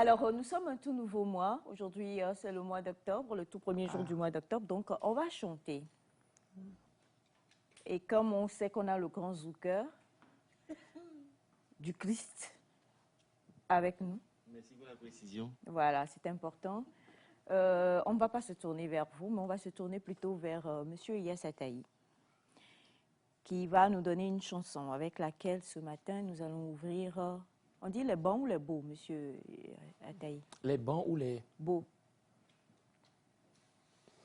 Alors, nous sommes un tout nouveau mois. Aujourd'hui, c'est le mois d'octobre, le tout premier jour du mois d'octobre. Donc, on va chanter. Et comme on sait qu'on a le grand Zouker du Christ avec nous. Merci pour la précision. Voilà, c'est important. On ne va pas se tourner vers vous, mais on va se tourner plutôt vers Monsieur Ilyas Ataï, qui va nous donner une chanson avec laquelle ce matin nous allons ouvrir. On dit les bons ou les beaux, Monsieur Ataï? Les bons ou les beaux?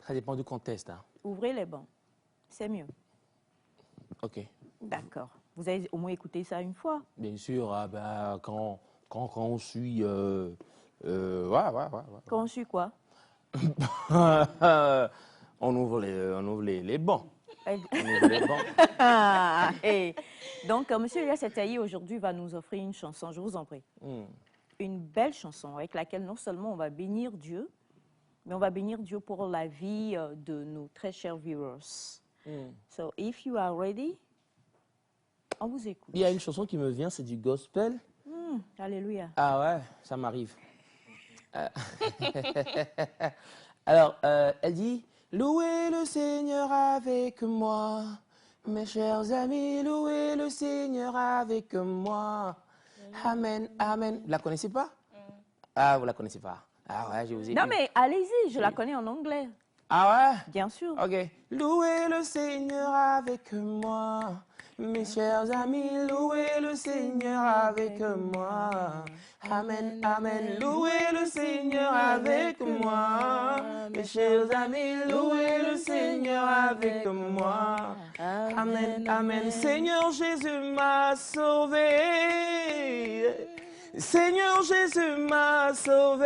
Ça dépend du contexte. Hein. Ouvrez les bons, c'est mieux. Ok. D'accord. Vous avez au moins écouté ça une fois? Bien sûr, quand on suit... ouais. Quand on suit quoi? on ouvre les bons. Et donc, M. Ilyas Ataï aujourd'hui va nous offrir une chanson, je vous en prie. Une belle chanson avec laquelle non seulement on va bénir Dieu, mais on va bénir Dieu pour la vie de nos très chers viewers. So, if you are ready, on vous écoute. Il y a une chanson qui me vient, c'est du gospel. Alléluia. Ah ouais, ça m'arrive. Alors, elle dit... Louez le Seigneur avec moi, mes chers amis, louez le Seigneur avec moi. Amen, amen. Vous la connaissez pas? Ah, vous la connaissez pas? Ah ouais, je vous ai dit. Non mais allez-y, je la connais en anglais. Ah ouais? Bien sûr. Ok. Louez le Seigneur avec moi, mes chers amis, louez le Seigneur avec moi. Amen, amen, louez le Seigneur avec moi. Mes chers amis, louez le Seigneur avec moi. Amen, amen. Seigneur Jésus m'a sauvé. Seigneur Jésus m'a sauvé.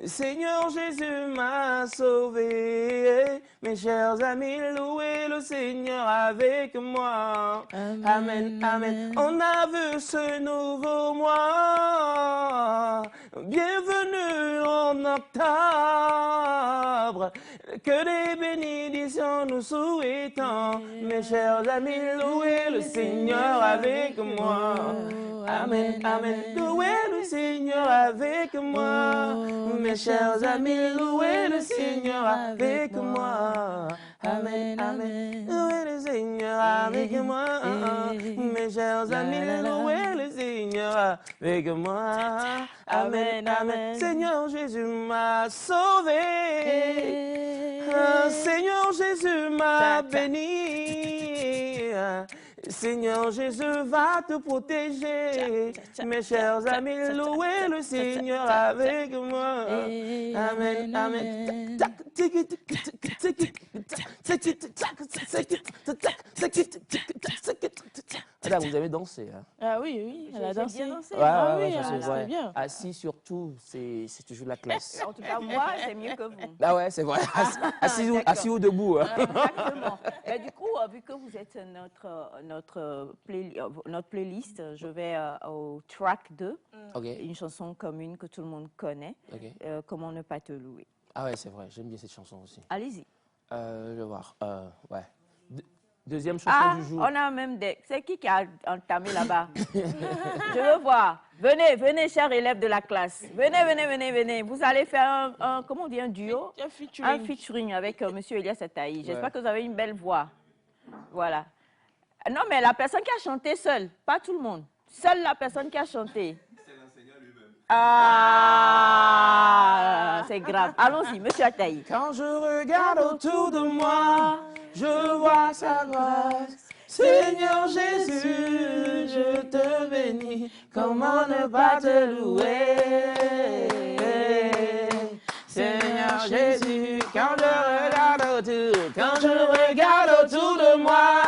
Seigneur Jésus m'a sauvé. Mes chers amis, louez le Seigneur avec moi. Amen, amen. On a vu ce nouveau mois. Bienvenue en octobre. Que des bénédictions nous souhaitons. Mes chers amis, louez le Seigneur avec moi. Amen, amen. Louez le Seigneur avec moi. Mes chers amis, louez le Seigneur avec moi. Amen, amen. Louez le Seigneur avec moi. Mes chers amis, louez le Seigneur avec moi. Amen, amen. Seigneur Jésus m'a sauvé. Seigneur Jésus m'a béni. Seigneur Jésus va te protéger. Mes chers amis, louez le Seigneur avec moi. Amen, amen. Là, vous avez dansé. Hein? Ah oui, oui, elle a dansé. Bien dansé. Ah oui, ouais. bien. Assis surtout, c'est toujours la classe. En tout cas, moi, c'est mieux que vous. Ah ouais, c'est vrai. Assis ou debout. Hein? Exactement. Mais du coup, vu que vous êtes notre playlist, je vais au track 2, une chanson commune que tout le monde connaît, Comment ne pas te louer. Ah ouais, c'est vrai, j'aime bien cette chanson aussi. Allez-y. Je vais voir. Ouais. Deuxième chanson du jour. On a même des... C'est qui a entamé là-bas? Je veux voir. Venez, venez, chers élèves de la classe. Venez, venez, venez, venez. Vous allez faire comment on dit, un duo? Un featuring avec M. Ilyas Ataï. J'espère que vous avez une belle voix. Voilà. Non, mais la personne qui a chanté seule, pas tout le monde. Seule la personne qui a chanté. C'est l'enseignant lui-même. Ah, c'est grave. Allons-y, M. Ataï. Quand je regarde autour de moi, je vois sa grâce. Seigneur Jésus, je te bénis. Comment ne pas te louer? Seigneur Jésus, quand je regarde autour de moi,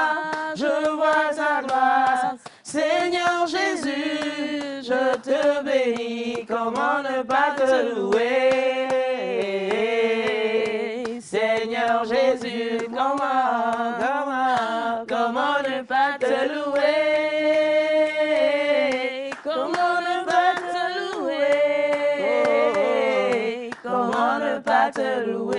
je vois sa grâce. Seigneur Jésus, je te bénis. Comment ne pas te louer? Seigneur Jésus, comment ne pas te louer? Comment ne pas te louer? Comment ne pas te louer?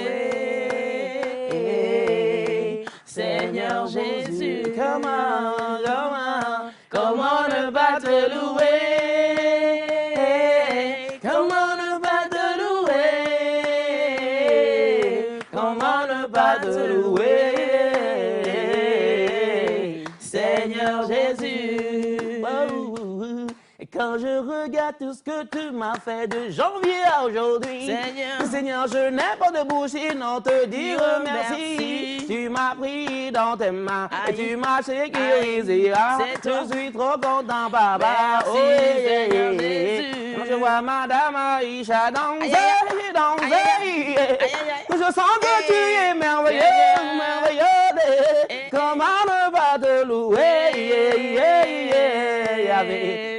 Seigneur Jésus, comment ne pas te louer? pas te louer, Seigneur Jésus. Et quand je regarde tout ce que tu m'as fait de janvier à aujourd'hui, Seigneur, je n'ai pas de bouche sinon te dire merci. Tu m'as pris dans tes mains et tu m'as sécurisé. Je suis trop content, papa. Oh, Seigneur Jésus. Quand je vois Madame Aïcha danser, je sens que tu es merveilleux, merveilleux. Comment ne pas te louer,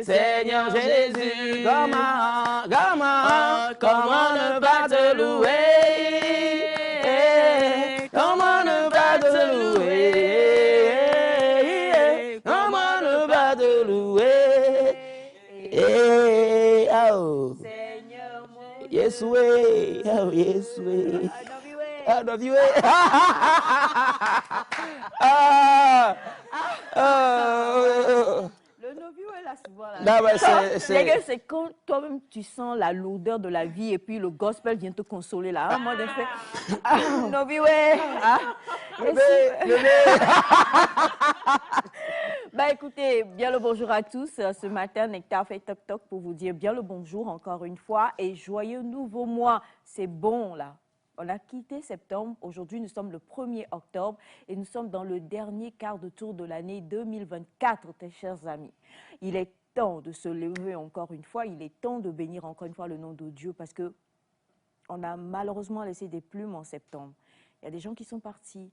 Seigneur Jésus, comment ne pas te louer, comment ne pas te louer, comment ne pas te louer, oh, yes way, oh yes way, I love you, Le novio est là souvent là. C'est quand toi-même tu sens la lourdeur de la vie et puis le gospel vient te consoler là. Moi, je fais novio. Bah écoutez, bien le bonjour à tous. Ce matin, Nectar fait toc toc pour vous dire bien le bonjour encore une fois et joyeux nouveau mois. C'est bon là. On a quitté septembre, aujourd'hui nous sommes le 1er octobre et nous sommes dans le dernier quart de tour de l'année 2024, très chers amis. Il est temps de se lever encore une fois, il est temps de bénir encore une fois le nom de Dieu parce qu'on a malheureusement laissé des plumes en septembre. Il y a des gens qui sont partis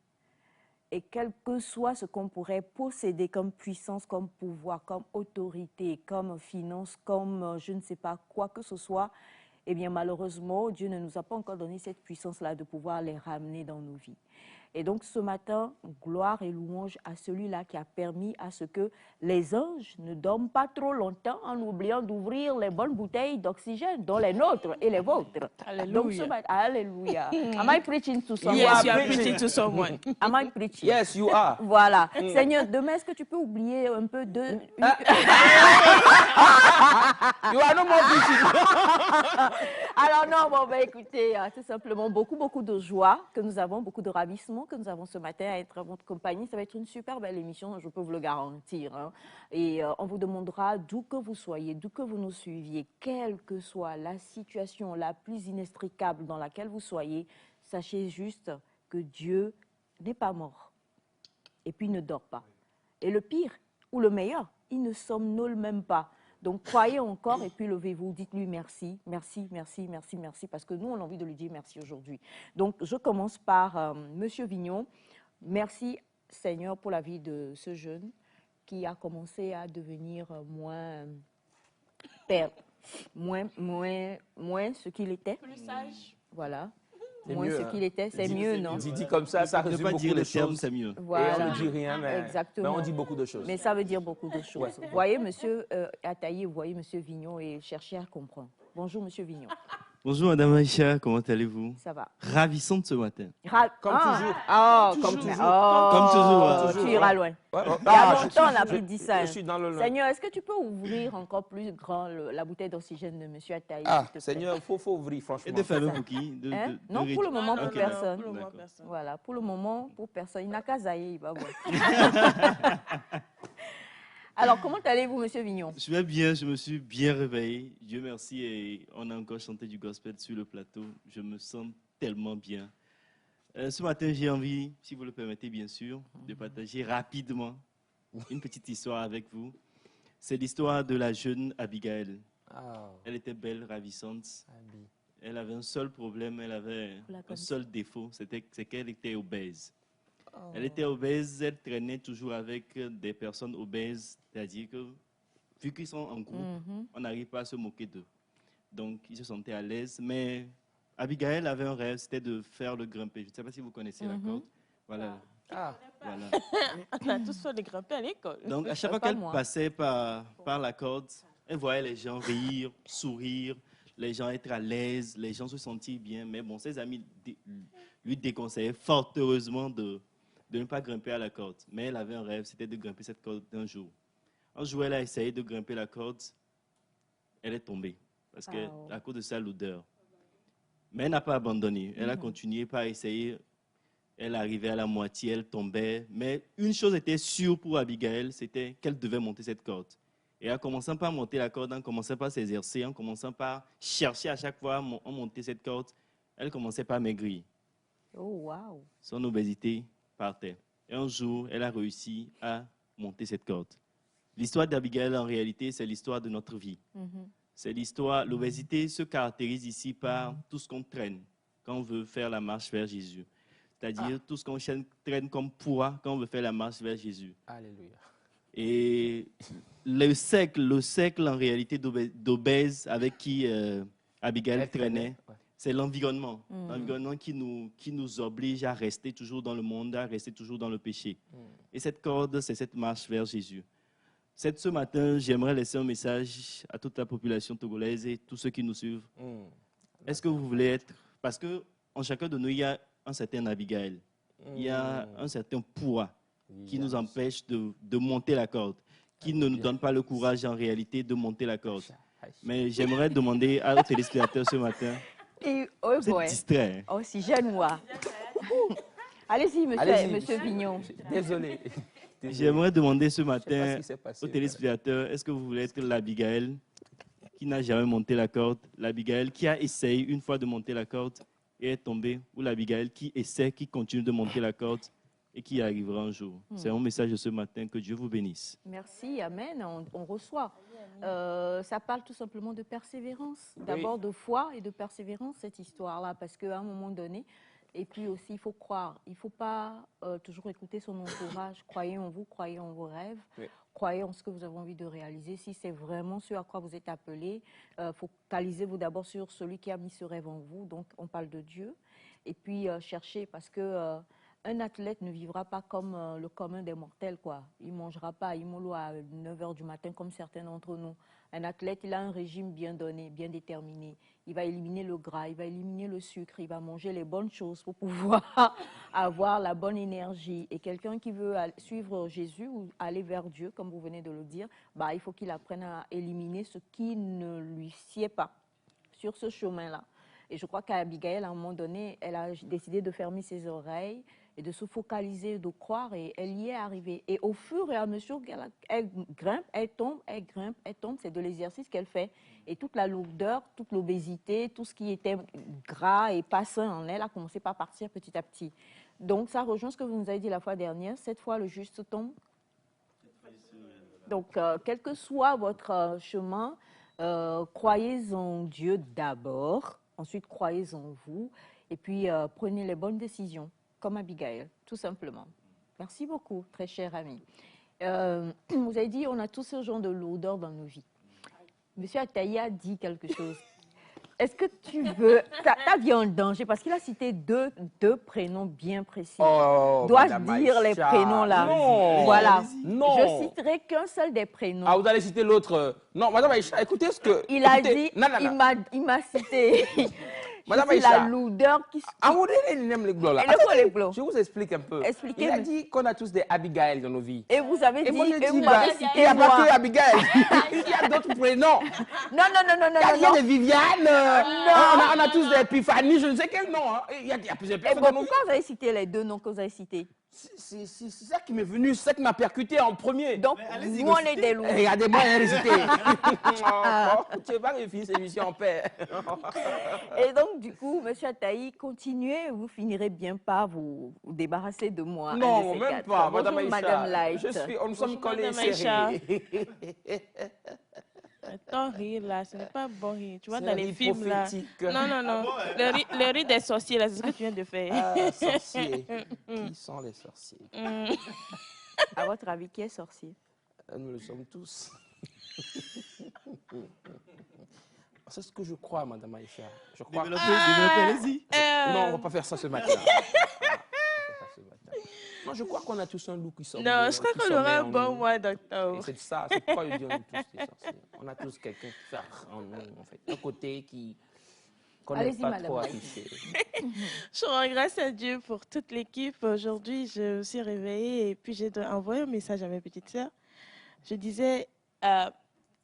et quel que soit ce qu'on pourrait posséder comme puissance, comme pouvoir, comme autorité, comme finance, comme je ne sais pas quoi que ce soit, eh bien, malheureusement, Dieu ne nous a pas encore donné cette puissance-là de pouvoir les ramener dans nos vies. Et donc, ce matin, gloire et louange à celui-là qui a permis à ce que les anges ne dorment pas trop longtemps en oubliant d'ouvrir les bonnes bouteilles d'oxygène, dont les nôtres et les vôtres. Alléluia. Donc, ce matin, alléluia. Am I preaching to someone? Yes, you are preaching to someone. Am I preaching? Yes, you are. Voilà. Seigneur, demain, est-ce que tu peux oublier un peu de... You are no more preaching. Alors non, bon, ben, écoutez, tout simplement, beaucoup de joie que nous avons, beaucoup de ravissement que nous avons ce matin à être à votre compagnie. Ça va être une super belle émission, je peux vous le garantir. Hein. Et on vous demandera d'où que vous soyez, d'où que vous nous suiviez, quelle que soit la situation la plus inextricable dans laquelle vous soyez, sachez juste que Dieu n'est pas mort et puis ne dort pas. Et le pire, ou le meilleur, il ne somnole même pas. Donc, croyez encore et puis levez-vous, dites-lui merci, merci, merci, merci, merci, parce que nous, on a envie de lui dire merci aujourd'hui. Donc, je commence par Monsieur Vignon. Merci, Seigneur, pour la vie de ce jeune qui a commencé à devenir moins ce qu'il était. Plus sage. Voilà. C'est Moins mieux, ce qu'il était, c'est mieux, non? Dit comme ça résume pas beaucoup dire de les termes, choses. c'est mieux. Voilà. Et on ne dit rien, mais Exactement. on dit beaucoup de choses. Mais ça veut dire beaucoup de choses. Vous voyez, monsieur Ataïe, vous voyez, monsieur Vignon, et cherchez à comprendre. Bonjour, monsieur Vignon. Bonjour Madame Aïcha, comment allez-vous? Ça va. Ravissante ce matin. Comme toujours. Comme Comme toujours. Tu iras loin. Ouais, ouais. Il y a longtemps, on n'a plus dit ça. Je suis dans le loin. Seigneur, est-ce que tu peux ouvrir encore plus grand la bouteille d'oxygène de monsieur Ataïe? Seigneur, il faut ouvrir, franchement. Et des fameux pour qui? Non, pour le moment, pour Ok, personne. Pour le moment, personne. Voilà, pour le moment, pour personne. Il n'a qu'à zaïer, il va voir. Alors, comment allez-vous, monsieur Vignon? Je vais bien, je me suis bien réveillé. Dieu merci et on a encore chanté du gospel sur le plateau. Je me sens tellement bien. Ce matin, j'ai envie, si vous le permettez bien sûr, de partager rapidement une petite histoire avec vous. C'est l'histoire de la jeune Abigail. Elle était belle, ravissante. Elle avait un seul problème, elle avait un seul défaut, c'est qu'elle était obèse. Elle était obèse, elle traînait toujours avec des personnes obèses, c'est-à-dire que vu qu'ils sont en groupe, on n'arrive pas à se moquer d'eux. Donc, ils se sentaient à l'aise, mais Abigail avait un rêve, c'était de faire le grimper. Je ne sais pas si vous connaissez la corde. Voilà. Voilà. On a tous fait des grimper à l'école. Donc, à chaque fois qu'elle passait par la corde, elle voyait les gens rire, sourire, les gens être à l'aise, les gens se sentir bien. Mais bon, ses amis lui déconseillaient fort heureusement de ne pas grimper à la corde. Mais elle avait un rêve, c'était de grimper cette corde un jour. Un jour, elle a essayé de grimper la corde. Elle est tombée parce qu'à cause de sa lourdeur. Mais elle n'a pas abandonné. Elle a continué par essayer Elle arrivait à la moitié, elle tombait. Mais une chose était sûre pour Abigail, c'était qu'elle devait monter cette corde. Et en commençant par monter la corde, en commençant par s'exercer, en commençant par chercher à chaque fois à monter cette corde, elle commençait par maigrir. Oh, wow. Son obésité partait. Et un jour, elle a réussi à monter cette corde. L'histoire d'Abigail, en réalité, c'est l'histoire de notre vie. C'est l'histoire, l'obésité se caractérise ici par tout ce qu'on traîne quand on veut faire la marche vers Jésus. C'est-à-dire tout ce qu'on traîne comme poids quand on veut faire la marche vers Jésus. Alléluia. Et le cercle en réalité d'obèses avec qui Abigail traînait, c'est l'environnement. L'environnement qui nous oblige à rester toujours dans le monde, à rester toujours dans le péché. Et cette corde, c'est cette marche vers Jésus. Ce matin, j'aimerais laisser un message à toute la population togolaise et tous ceux qui nous suivent. Est-ce que vous voulez être... Parce qu'en chacun de nous, il y a un certain Abigail. Il y a un certain poids qui nous empêche de monter la corde, qui ne nous donne pas le courage en réalité de monter la corde. Mais j'aimerais demander aux téléspectateurs ce matin, vous êtes distraits. Oh, si jeune, moi. Allez-y, monsieur Vignon. Désolé. J'aimerais demander ce matin aux téléspectateurs, est-ce que vous voulez être l'Abigail qui n'a jamais monté la corde, l'Abigail qui a essayé une fois de monter la corde et est tombée, ou l'Abigail qui essaie, qui continue de monter la corde et qui y arrivera un jour. C'est un message de ce matin. Que Dieu vous bénisse. Merci, amen. On reçoit. Ça parle tout simplement de persévérance. D'abord de foi et de persévérance, cette histoire-là, parce qu'à un moment donné, et puis aussi, il faut croire. Il ne faut pas toujours écouter son entourage. Croyez en vous, croyez en vos rêves, croyez en ce que vous avez envie de réaliser. Si c'est vraiment ce à quoi vous êtes appelé, focalisez-vous d'abord sur celui qui a mis ce rêve en vous. Donc, on parle de Dieu. Et puis, cherchez, parce que un athlète ne vivra pas comme le commun des mortels, quoi. Il ne mangera pas à Imolo à 9 h du matin comme certains d'entre nous. Un athlète, il a un régime bien donné, bien déterminé. Il va éliminer le gras, il va éliminer le sucre, il va manger les bonnes choses pour pouvoir avoir la bonne énergie. Et quelqu'un qui veut suivre Jésus ou aller vers Dieu, comme vous venez de le dire, bah, il faut qu'il apprenne à éliminer ce qui ne lui sied pas sur ce chemin-là. Et je crois qu'Abigail, à un moment donné, elle a décidé de fermer ses oreilles et de se focaliser, de croire, et elle y est arrivée. Et au fur et à mesure qu'elle grimpe, elle tombe, elle grimpe, elle tombe, c'est de l'exercice qu'elle fait. Et toute la lourdeur, toute l'obésité, tout ce qui était gras et pas sain en elle a commencé par partir petit à petit. Donc ça rejoint ce que vous nous avez dit la fois dernière, cette fois le juste tombe. Donc quel que soit votre chemin, croyez en Dieu d'abord, ensuite croyez en vous, et puis prenez les bonnes décisions. Comme Abigail, tout simplement. Merci beaucoup, très cher ami. Vous avez dit, on a tous ce genre de lourdeur dans nos vies. Monsieur Ataïa a dit quelque chose. Est-ce que tu veux... Ta vie en danger, parce qu'il a cité deux prénoms bien précis. Dois-je dire les prénoms là? Non. Voilà. Non. Je citerai qu'un seul des prénoms. Ah, vous allez citer l'autre. Non, Madame Aïcha, écoutez ce que... Il a dit, il m'a cité... Madame Aïcha, Aïcha, la lourdeur qui... Je vous explique un peu. Il a dit qu'on a tous des Abigail dans nos vies. Et vous avez dit... Moi, et vous m'avez cité il n'y a moi. pas que Abigail. Il y a d'autres prénoms. Non. Il y a des Viviane. On a tous des Epiphanie, je ne sais quel nom. Hein. Il y a plusieurs personnes dans nos vies. Pourquoi vous avez cité les deux noms que vous avez cités? C'est ça qui m'est venu, c'est ça qui m'a percuté en premier. Donc, nous, on est des loups. Regardez-moi, réciter. Tu vas finir cette émission en paix. Et donc, du coup, monsieur Ataï, continuez, vous finirez bien par vous débarrasser de moi. Non, même pas. Bonjour, Madame Madame Light. Nous sommes collés Aïcha. serrés. Ton rire là, ce n'est pas bon rire. Tu vois, C'est dans un les rire films là. prophétique. Non. Le rire des sorciers là, c'est ce que tu viens de faire. Ah, sorciers. Qui sont les sorciers? À votre avis, qui est sorcier? Nous le sommes tous. C'est ce que je crois, Madame Aïcha. Je crois. Développez, allez-y. Non, on ne va pas faire ça ce matin. Moi, je crois qu'on a tous un loup qui sort. Non, je crois qu'on aura un bon mois d'octobre. C'est ça, c'est pourquoi je dis on est tous des sorciers. On a tous quelqu'un qui fait en nous, en fait. Un côté qui connaît pas trop affiché. Je rends grâce à Dieu pour toute l'équipe. Aujourd'hui, je me suis réveillée et puis j'ai envoyé un message à mes petites sœurs. Je disais,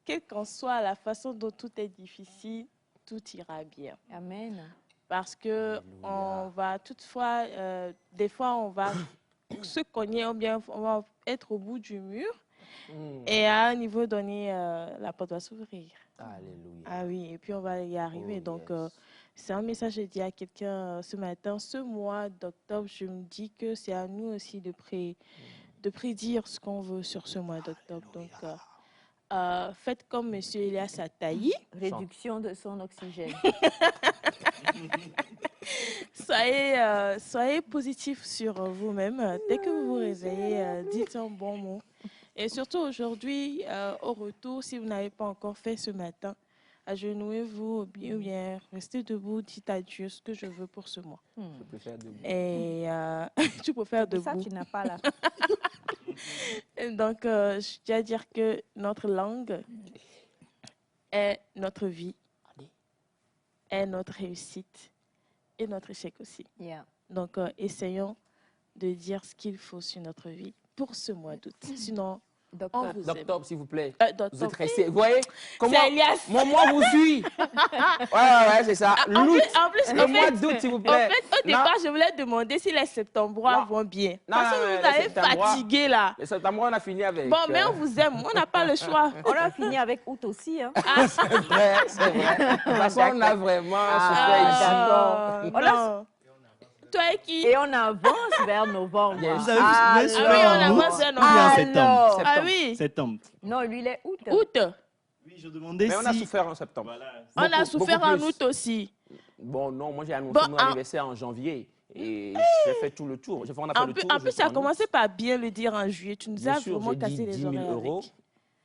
quelle qu'en soit la façon dont tout est difficile, tout ira bien. Amen. parce que on va toutefois, des fois, on va se cogner ou bien on va être au bout du mur et à un niveau donné, la porte va s'ouvrir. Alléluia. Ah oui, et puis on va y arriver. Donc, c'est un message que j'ai dit à quelqu'un ce matin. Ce mois d'octobre, je me dis que c'est à nous aussi de prédire ce qu'on veut sur ce mois d'octobre. Donc, faites comme M. Elias Ataï. Réduction de son oxygène. Soyez positif sur vous-même. Dès que vous vous réveillez, dites un bon mot. Et surtout aujourd'hui, au retour, si vous n'avez pas encore fait ce matin, agenouillez-vous ou bien restez debout, dites à Dieu ce que je veux pour ce mois. Je peux faire debout. Et tu peux faire debout. Ça, tu n'as pas là. Donc, je tiens à dire que notre langue est notre vie, est notre réussite et notre échec aussi. Yeah. Donc, essayons de dire ce qu'il faut sur notre vie pour ce mois d'août. Sinon, on vous aime. D'octobre, s'il vous plaît. Vous D'octobre. êtes restés. Vous voyez comment C'est Elias. mon mois vous suit. Ouais, c'est ça. En plus, Le mois d'août, s'il vous en plaît. fait, au départ, je voulais demander si les septembre vont bien. Parce que vous avez fatigué là. Les septembre, on a fini avec. Bon, mais on vous aime, on n'a pas le choix. On a fini avec août aussi. Hein. C'est vrai, c'est vrai. De toute façon, on a vraiment souffert ici. D'accord. Toi et qui? Et on avance vers novembre. Vous avez oui, on avance vers novembre. en septembre. Ah oui. Septembre. Non, lui, il est août. Août. Oui, je demandais Mais on a si... souffert en septembre. Voilà. On a souffert beaucoup en plus. août aussi. Bon, non, moi j'ai annoncé Bon, mon anniversaire en janvier. Et j'ai fait tout le tour. On a fait le tour. En plus, tu as commencé par bien le dire en juillet. Tu nous Bien as sûr, vraiment j'ai cassé dit les 10 000 oreilles euros. avec.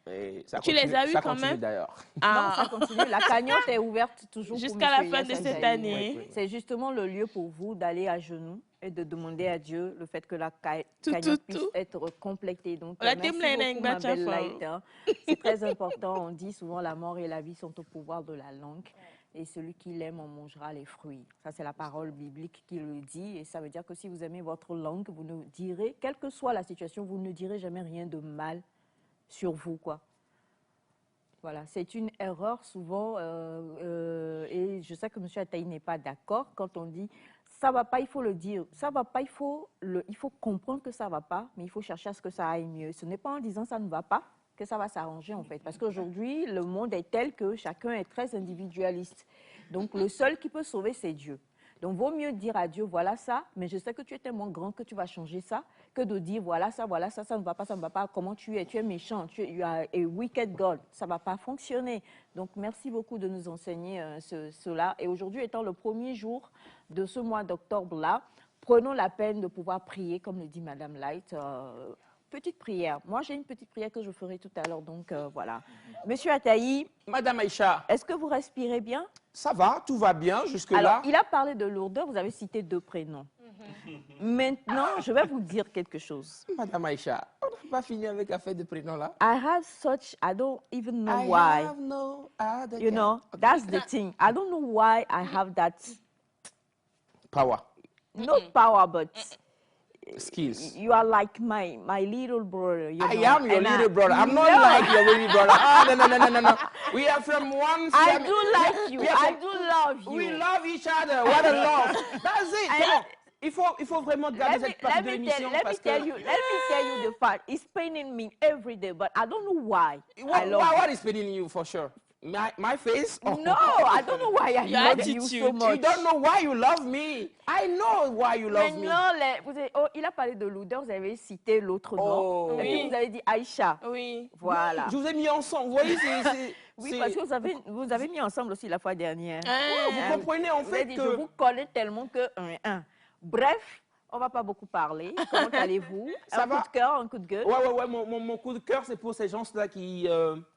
Et ça Tu les continue- as eus ça quand continue même? d'ailleurs. Non, ça continue. La cagnotte est ouverte toujours Jusqu'à pour la M. fin de Elias cette Ataï. année. Oui. C'est justement le lieu pour vous d'aller à genoux et de demander à Dieu le fait que la Tout, cagnotte tout, puisse tout. être complétée. Donc, La merci Timlane beaucoup, ma Ngbacha belle Fao. Light, hein. C'est très important. On dit souvent la mort et la vie sont au pouvoir de la langue. Et celui qui l'aime en mangera les fruits. Ça, c'est la parole biblique qui le dit. Et ça veut dire que si vous aimez votre langue, vous ne direz, quelle que soit la situation, vous ne direz jamais rien de mal sur vous, quoi. Voilà, c'est une erreur souvent, et je sais que M. Ataï n'est pas d'accord quand on dit ça va pas, il faut le dire, ça va pas, il faut comprendre que ça va pas, mais il faut chercher à ce que ça aille mieux. Ce n'est pas en disant ça ne va pas que ça va s'arranger en fait, parce qu'aujourd'hui le monde est tel que chacun est très individualiste. Donc le seul qui peut sauver, c'est Dieu. Donc, vaut mieux dire à Dieu, voilà ça, mais je sais que tu es tellement grand que tu vas changer ça, que de dire, voilà ça ne va pas, comment tu es méchant, tu as a wicked God, ça ne va pas fonctionner. Donc, merci beaucoup de nous enseigner cela. Et aujourd'hui, étant le premier jour de ce mois d'octobre-là, prenons la peine de pouvoir prier, comme le dit Madame Light, petite prière. Moi, j'ai une petite prière que je ferai tout à l'heure, donc voilà. Monsieur Ataï, Madame Aïcha, est-ce que vous respirez bien? ça va, tout va bien jusque-là. Alors, il a parlé de lourdeur, vous avez cité 2 prénoms. Maintenant, je vais vous dire quelque chose. Madame Aïcha, on n'a pas fini avec l'affaire de prénom-là. I don't even know why. have no other You know, that's the thing. I don't know why I have that, power, not power, but skills. you are like my little brother. You I know, am your and little brother. I'm not like your little brother. No. We are from one I family. do like you. We are I from- do love you. We love each other. What a love. That's it. I- Come on. Il faut vraiment garder cette partie de l'émission parce que... let me tell you the fact. It's paining me every day, but I don't know why. I love What is paining you for sure? My face? Oh. No, I don't know why I Your love you attitude. so much. You don't know why you love me. I know why you love me. Maintenant, il a parlé de l'odeur, vous avez cité l'autre nom. Oh. Et puis Oui. vous avez dit Aïcha. Oui. Voilà. Je vous ai mis ensemble. Vous voyez, Oui, parce que vous avez mis ensemble aussi la fois dernière. vous comprenez en Vous avez fait dit, que... je vous connais tellement que... Bref, on ne va pas beaucoup parler. Comment allez-vous? Ça Un va? coup de cœur, un coup de gueule? Ouais. Mon coup de cœur, c'est pour ces gens-là qui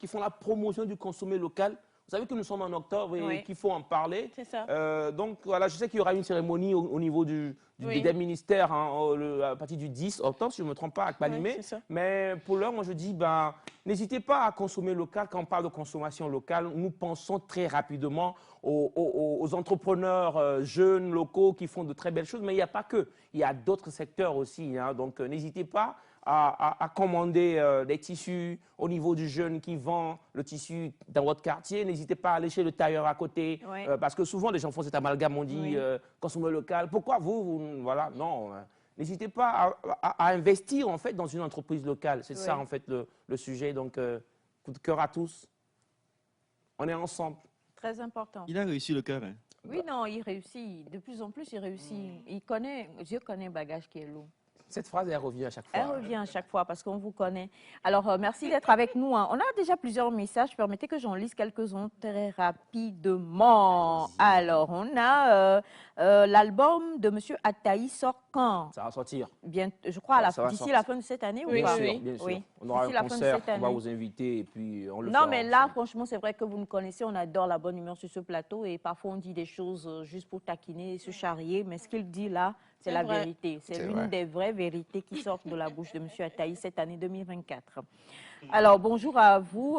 font la promotion du consommé local. Vous savez que nous sommes en octobre et Oui. qu'il faut en parler. C'est ça. Donc voilà, je sais qu'il y aura une cérémonie au niveau Oui. des ministères à partir du 10 octobre, si je ne me trompe pas, à Kpanimé. Oui, c'est ça. Mais pour l'heure, moi je dis, n'hésitez pas à consommer local. Quand on parle de consommation locale, nous pensons très rapidement aux entrepreneurs jeunes, locaux qui font de très belles choses. Mais il n'y a pas que. Il y a d'autres secteurs aussi. Hein. Donc n'hésitez pas à commander des tissus au niveau du jeune qui vend le tissu dans votre quartier. N'hésitez pas à aller chez le tailleur à côté, Oui. parce que souvent les gens font cet amalgame, on dit consommer local. Pourquoi voilà, non. N'hésitez pas à investir en fait dans une entreprise locale. C'est ça en fait le sujet. Donc, coup de cœur à tous. On est ensemble. Très important. Il a réussi le cœur. Hein. Oui, non, il réussit. De plus en plus, il réussit. Dieu connaît un bagage qui est lourd. Cette phrase, elle revient à chaque fois. Elle revient à chaque fois parce qu'on vous connaît. Alors, merci d'être avec nous. Hein. On a déjà plusieurs messages. Permettez que j'en lise quelques-uns très rapidement. Alors, on a l'album de M. Attaï sort quand? Ça va sortir. Bien, je crois d'ici la fin de cette année ou bien pas? sûr, bien sûr. Oui. On aura D'ici un la fin de concert, cette on va année. vous inviter et puis on le Non, fera mais là, ensemble. franchement, c'est vrai que vous nous connaissez. On adore la bonne humeur sur ce plateau et parfois on dit des choses juste pour taquiner et se charrier. Mais ce qu'il dit là, c'est la vérité. C'est l'une des vraies vérités qui sortent de la bouche de M. Attaï cette année 2024. Alors, bonjour à vous,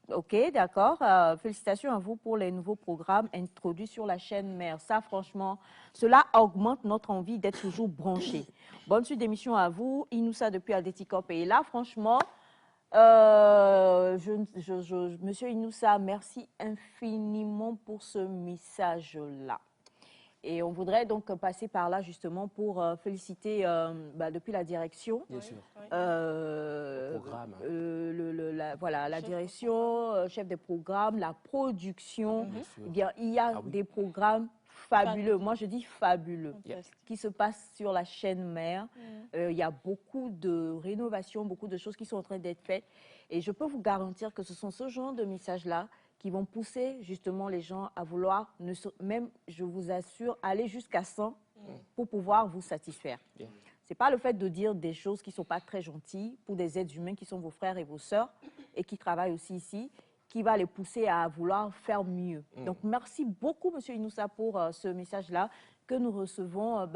Ok, d'accord. Félicitations à vous pour les nouveaux programmes introduits sur la chaîne Mère. Ça, franchement, cela augmente notre envie d'être toujours branchés. Bonne suite d'émission à vous. Inoussa depuis Adéticop. Et là, franchement, Monsieur Inoussa, merci infiniment pour ce message-là. Et on voudrait donc passer par là justement pour féliciter depuis la direction. Bien sûr. Programme. La direction, chef des programmes, la production. Eh bien, il y a des programmes fabuleux. Moi, je dis fabuleux. Qui se passent sur la chaîne Mère. Il y a beaucoup de rénovations, beaucoup de choses qui sont en train d'être faites. Et je peux vous garantir que ce sont ce genre de messages-là qui vont pousser justement les gens à vouloir, même, je vous assure, aller jusqu'à 100 pour pouvoir vous satisfaire. Ce n'est pas le fait de dire des choses qui ne sont pas très gentilles pour des êtres humains qui sont vos frères et vos sœurs et qui travaillent aussi ici, qui va les pousser à vouloir faire mieux. Donc, merci beaucoup, M. Inoussa, pour ce message-là que nous recevons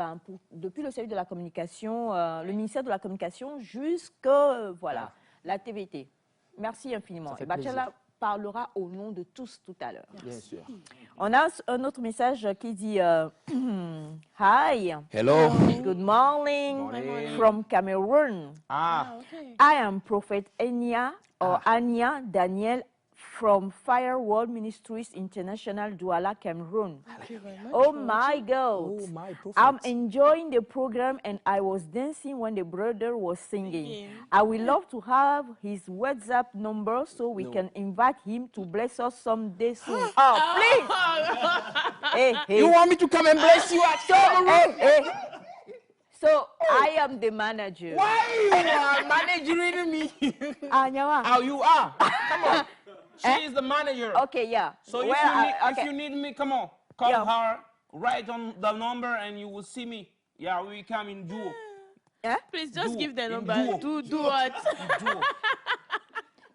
depuis le service de la communication, le ministère de la Communication, jusqu'à la TVT. Merci infiniment. Et Bachala parlera au nom de tous tout à l'heure. Bien sûr. On a un autre message qui dit Hi. Hello. Good morning. From Cameroon. I am Prophet Anya Anya Daniel from Firewall Ministries International, Douala, Cameroon. Oh my God. I'm enjoying the program and I was dancing when the brother was singing. I would love to have his WhatsApp number so we can invite him to bless us someday soon. Please. You want me to come and bless you at Cameroon? So I am the manager. Why you are managing me? How you are? Come on. She is the manager. Okay, yeah. So if you need me, come on. Call her, write on the number, and you will see me. Yeah, we come in duo. Yeah? Please just give the number. Do what?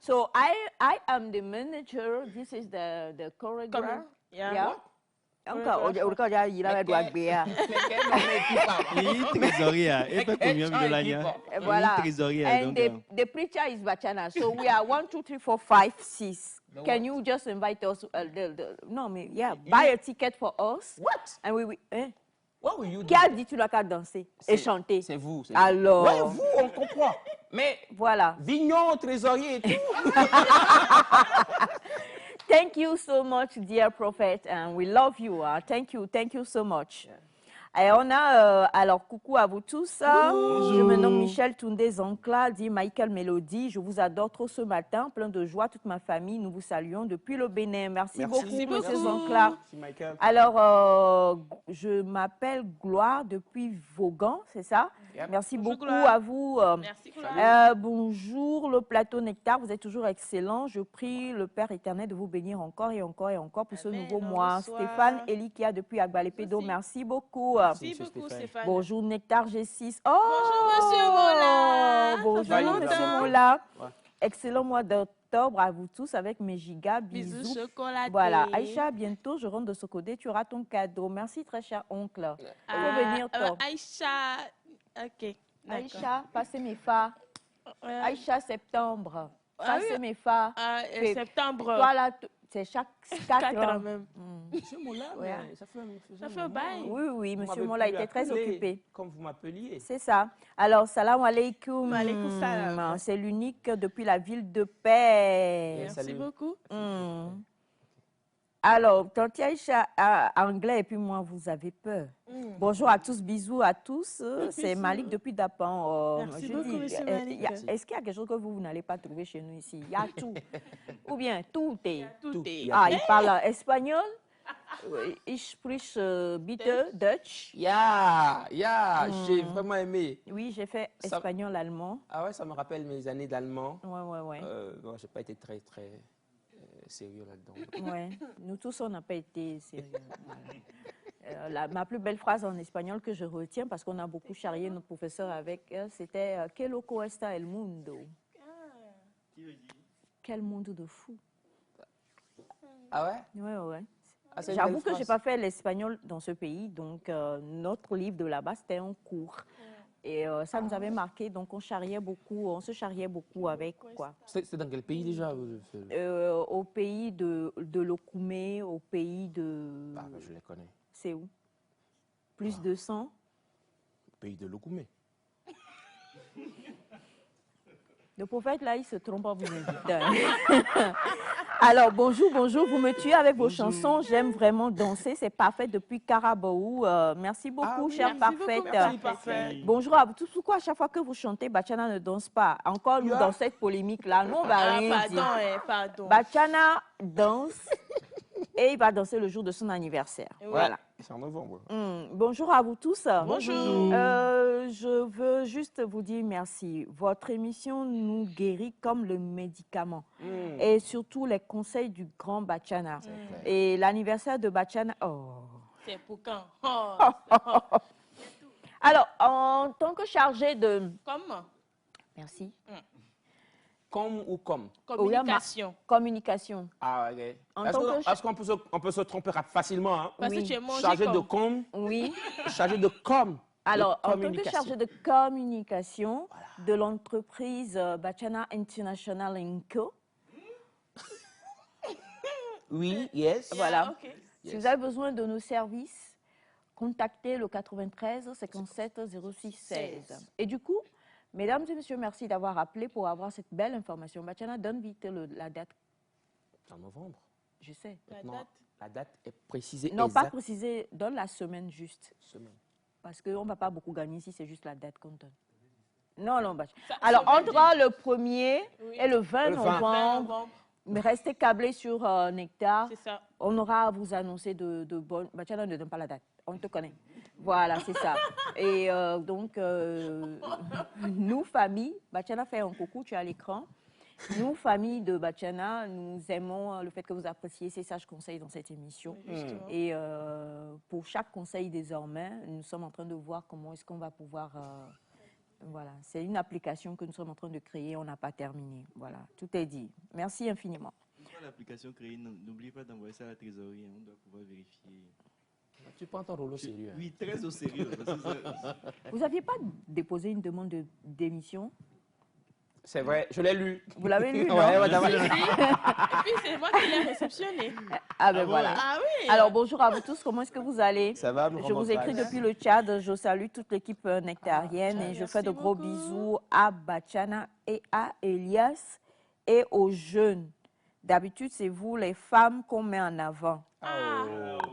So I am the manager. This is the choreographer. Yeah. Encore, Voilà. And the preacher is Bachana. So we are 1, 2, 3, 4, 5, 6. Can you just invite us? Buy a ticket for us. What? And we What will you do? Qui a dit tu n'as qu'à danser et chanter? C'est vous. Alors. Ouais, vous, on comprend. Mais voilà. Vignon, trésorier et tout. Thank you so much, dear prophet, and we love you. Thank you so much. Et on a, alors, coucou à vous tous. Je me nomme Michel Toundé Zancla, dit Michael Mélodie. Je vous adore trop ce matin, plein de joie, toute ma famille. Nous vous saluons depuis le Bénin. Merci beaucoup, M. Zancla. Merci, Michael. Alors, je m'appelle Gloire depuis Vaughan, c'est ça? Yep. Merci bonjour, beaucoup Gloire. À vous. Merci, Gloire. Bonjour, le plateau Nectar. Vous êtes toujours excellent. Je prie le Père éternel de vous bénir encore et encore et encore pour ce nouveau mois. Stéphane Elikia depuis Agbalepédo. Merci beaucoup. Merci beaucoup, Stéphane. Bonjour, Nectar G6. Oh, bonjour, Monsieur Mola. Bonjour, Monsieur Mola. Ouais. Excellent mois d'octobre à vous tous avec mes gigas. Bisous chocolatés. Voilà. Aïcha, bientôt, je rentre de Socodé. Tu auras ton cadeau. Merci, très cher oncle. Venir Aïcha. Ok. Aïcha, passez mes fa. Aïcha, septembre. Passez mes fa. Septembre. Toi, là, C'est chaque 4 4 ans. même. Monsieur Mola, Ouais. mais ça fait Ça fait un bail. Oui, oui, Vous monsieur m'avez Mola plus était très appelé occupé. Comme vous m'appeliez. C'est ça. Alors, salam alaikum. Alaikum salam. C'est l'unique depuis la ville de paix. Yes. Merci Salut. beaucoup. Alors, Tanti Aïcha anglais et puis moi, vous avez peur. Bonjour à tous, bisous à tous. C'est Malik depuis Dapan. Merci beaucoup, monsieur Malik. Est-ce qu'il y a quelque chose que vous n'allez pas trouver chez nous ici? Il y a tout. Ou bien tout est. Tout est. Ah, il parle espagnol. Ich sprich bitte Dutch. J'ai vraiment aimé. Oui, j'ai fait Ça- espagnol-allemand. Ah ouais, ça me rappelle mes années d'allemand. Ouais. Bon, j'ai pas été très sérieux là-dedans. Ouais. Nous tous, on n'a pas été sérieux. Voilà. Ma plus belle phrase en espagnol que je retiens, parce qu'on a beaucoup charrié notre professeur avec, c'était « Qué loco está el mundo ». Quel monde de fou. Ah ouais? Ouais. Ah, c'est une J'avoue belle que je n'ai phrase. pas fait l'espagnol dans ce pays, donc notre livre de là-bas, c'était un cours. Et ça nous avait marqué, donc on se charriait beaucoup avec quoi. C'est dans quel pays déjà? Au pays de Locumé, au pays de... Ah, je les connais. C'est où? Plus de 100. Pays de Locumé. Le prophète, là, il se trompe en vous invitant. Alors, bonjour, vous me tuez avec vos chansons. J'aime vraiment danser. C'est parfait depuis Carabaou. Merci beaucoup, chère merci Parfaite. beaucoup, merci, Parfaite. Bonjour à vous tous. Pourquoi à chaque fois que vous chantez, Bachana ne danse pas? Encore nous dans cette polémique-là. Nous, on va rien dire. Pardon. Bachana danse et il va danser le jour de son anniversaire. Voilà. C'est en novembre. Bonjour à vous tous. Bonjour. Je veux juste vous dire merci. Votre émission nous guérit comme le médicament. Et surtout les conseils du grand Bachana. Et l'anniversaire de Bachana... Oh. C'est pour quand? Alors, en tant que chargé de... Comment? Merci. Comme ou comme? Communication. Communication. Ah, ok. En Est-ce tant que- que- est-ce qu'on peut, on peut se tromper facilement? Hein? Parce Oui. que tu es mangé Chargé de comme... com, Oui. chargé de com. Alors, de en tant que communication. chargé de communication de l'entreprise Bachana International Co. Oui, yes. Voilà. Ok. Si vous avez besoin de nos services, contactez le 93 57 06 16. Et du coup, mesdames et messieurs, merci d'avoir appelé pour avoir cette belle information. Bachana, donne vite la date. En novembre. Je sais. Maintenant, la date est précisée. Non, pas exacte. précisé, donne la semaine juste. Semaine. Parce qu'on ne va pas beaucoup gagner si c'est juste la date qu'on donne. Non, Bachana. Ça Alors, veut entre dire- le 1er et le 20 Le 20. novembre, mais restez câblés sur Nectar. C'est ça. On aura à vous annoncer de bonnes... Bachana ne donne pas la date. On te connaît. Voilà, c'est ça. Et donc, nous, famille, Bachana fait un coucou, tu es à l'écran. Nous, famille de Bachana, nous aimons le fait que vous appréciez ces sages conseils dans cette émission. Justement. Et pour chaque conseil désormais, nous sommes en train de voir comment est-ce qu'on va pouvoir... voilà, c'est une application que nous sommes en train de créer, on n'a pas terminé. Voilà, tout est dit. Merci infiniment. Une fois l'application créée, n'oublie pas d'envoyer ça à la trésorerie. On doit pouvoir vérifier. Tu prends ton rôle au sérieux. Oui, très au sérieux. Parce que Vous n'aviez pas déposé une demande d'émission? C'est vrai, je l'ai lu. Vous l'avez lu, non? Ouais, d'abord. Et puis, c'est moi qui l'ai réceptionné. Ah ben bon, voilà. Ah oui. Alors bonjour à vous tous, comment est-ce que vous allez? Ça va, Je vous écris depuis le Tchad, je salue toute l'équipe nectarienne et je merci fais de gros beaucoup. bisous à Bachana et à Elias et aux jeunes. D'habitude, c'est vous les femmes qu'on met en avant. Ah.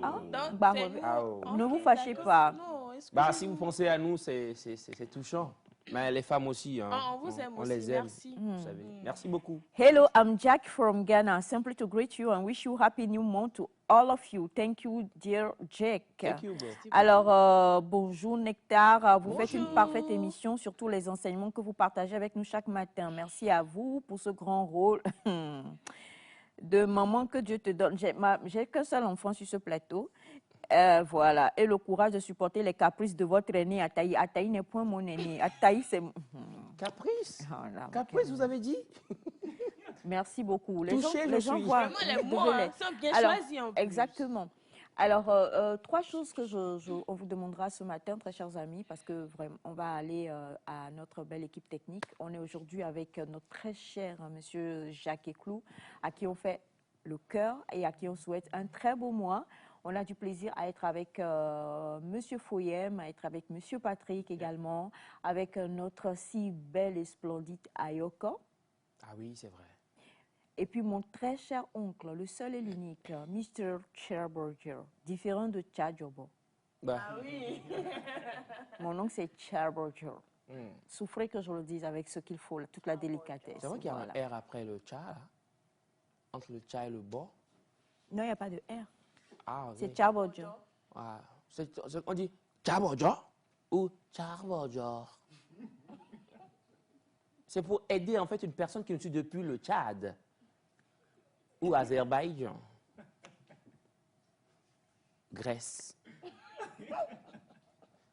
Donc, Bah, c'est ouais. nous. Ne Ok, vous fâchez d'accord. pas. Non, est-ce Bah, que- si vous pensez à nous, c'est touchant. Mais les femmes aussi, hein, Ah, on vous aime on aussi, les aime. merci. Vous savez. Merci beaucoup. Hello, I'm Jack from Ghana. Simply to greet you and wish you happy new month to all of you. Thank you, dear Jack. Thank you, bro. Alors, bonjour Nectar, vous faites une parfaite émission sur tous les enseignements que vous partagez avec nous chaque matin. Merci à vous pour ce grand rôle de maman que Dieu te donne. J'ai qu'un seul enfant sur ce plateau. Voilà, et le courage de supporter les caprices de votre aîné Ataï. Ataï n'est point mon aîné. Ataï, c'est... Caprice. Oh là, Caprice, vous avez dit? merci beaucoup. Touché, les je gens suis. voient. Vraiment, les vous mots devez hein, les- sont bien Alors, choisis en plus. Exactement. Alors, trois choses que on vous demandera ce matin, très chers amis, parce que vraiment, on va aller à notre belle équipe technique. On est aujourd'hui avec notre très cher monsieur Jacques Eclou, à qui on fait le cœur et à qui on souhaite un très beau mois. On a du plaisir à être avec Monsieur Foyem, à être avec Monsieur Patrick également, avec notre si belle et splendide Ayoko. Ah oui, c'est vrai. Et puis mon très cher oncle, le seul et l'unique, Mr. Cherburger, différent de Tchadjobo. Bah. Ah oui. Mon oncle, c'est Cherburger. Souffrez que je le dise avec ce qu'il faut, toute la délicatesse. C'est vrai qu'il y a un R après le tcha, là? Entre le tcha et le bo? Non, il n'y a pas de R. Ah, oui. C'est Cherburger. Ah, on dit Cherburger ou Cherburger. C'est pour aider en fait une personne qui nous suit depuis le Tchad ou Azerbaïdjan, Grèce.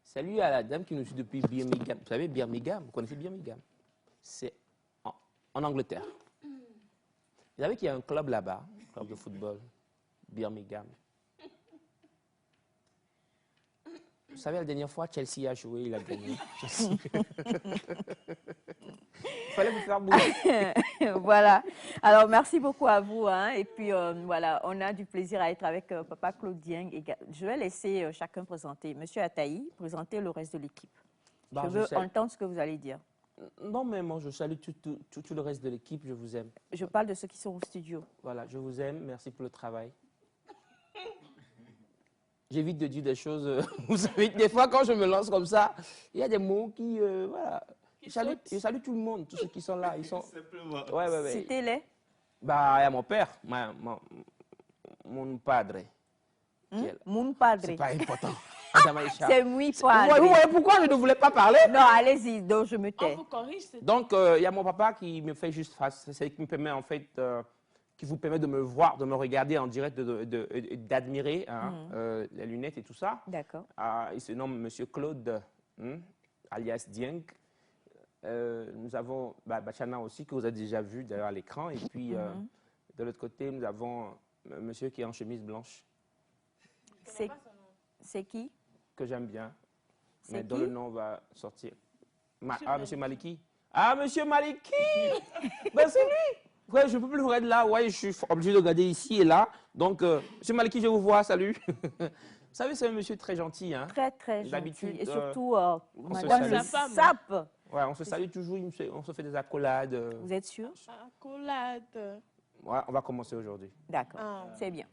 Salut à la dame qui nous suit depuis Birmingham. Vous savez, Birmingham, vous connaissez Birmingham? C'est en Angleterre. Vous savez qu'il y a un club là-bas, un club de football, Birmingham. Vous savez, la dernière fois, Chelsea a joué, il a gagné. Il fallait vous faire bouger. Voilà. Alors, merci beaucoup à vous. Hein. Et puis, voilà, on a du plaisir à être avec Papa Claudien. Je vais laisser chacun présenter. Monsieur Ataï, présenter le reste de l'équipe. Bah, je veux entendre ce que vous allez dire. Non, mais moi, je salue tout le reste de l'équipe. Je vous aime. Je parle de ceux qui sont au studio. Voilà, je vous aime. Merci pour le travail. J'évite de dire des choses. Vous savez, des fois, quand je me lance comme ça, il y a des mots qui, voilà. Je salue tout le monde, tous ceux qui sont là. Ils sont. Simplement. Ouais. Citez-les. Bah, il y a mon père, mon padre. Mon padre. C'est pas important. C'est muy padre. Pourquoi je ne voulais pas parler? Non, allez-y, donc je me tais. Donc, il y a mon papa qui me fait juste face. C'est qui me permet en fait. Qui vous permet de me voir, de me regarder en direct, d'admirer les lunettes et tout ça. D'accord. Il se nomme Monsieur Claude, alias Dieng. Nous avons Bachana aussi, que vous avez déjà vu d'ailleurs à l'écran. Et puis, de l'autre côté, nous avons monsieur qui est en chemise blanche. C'est qui? Que j'aime bien. Mais Qui? dont le nom va sortir. Monsieur Maliki. Ah, Monsieur Maliki. Ben, c'est lui. Ouais, je ne peux plus regarder là, ouais, je suis obligé de regarder ici et là. Donc, Monsieur Maliki, je vous vois, salut. Vous savez, c'est un monsieur très gentil. Hein. Très, très gentil. Et surtout, Madame le sape. Ouais, on se salue toujours, on se fait des accolades. Vous êtes sûr? Accolade. Ouais, on va commencer aujourd'hui. D'accord, c'est bien.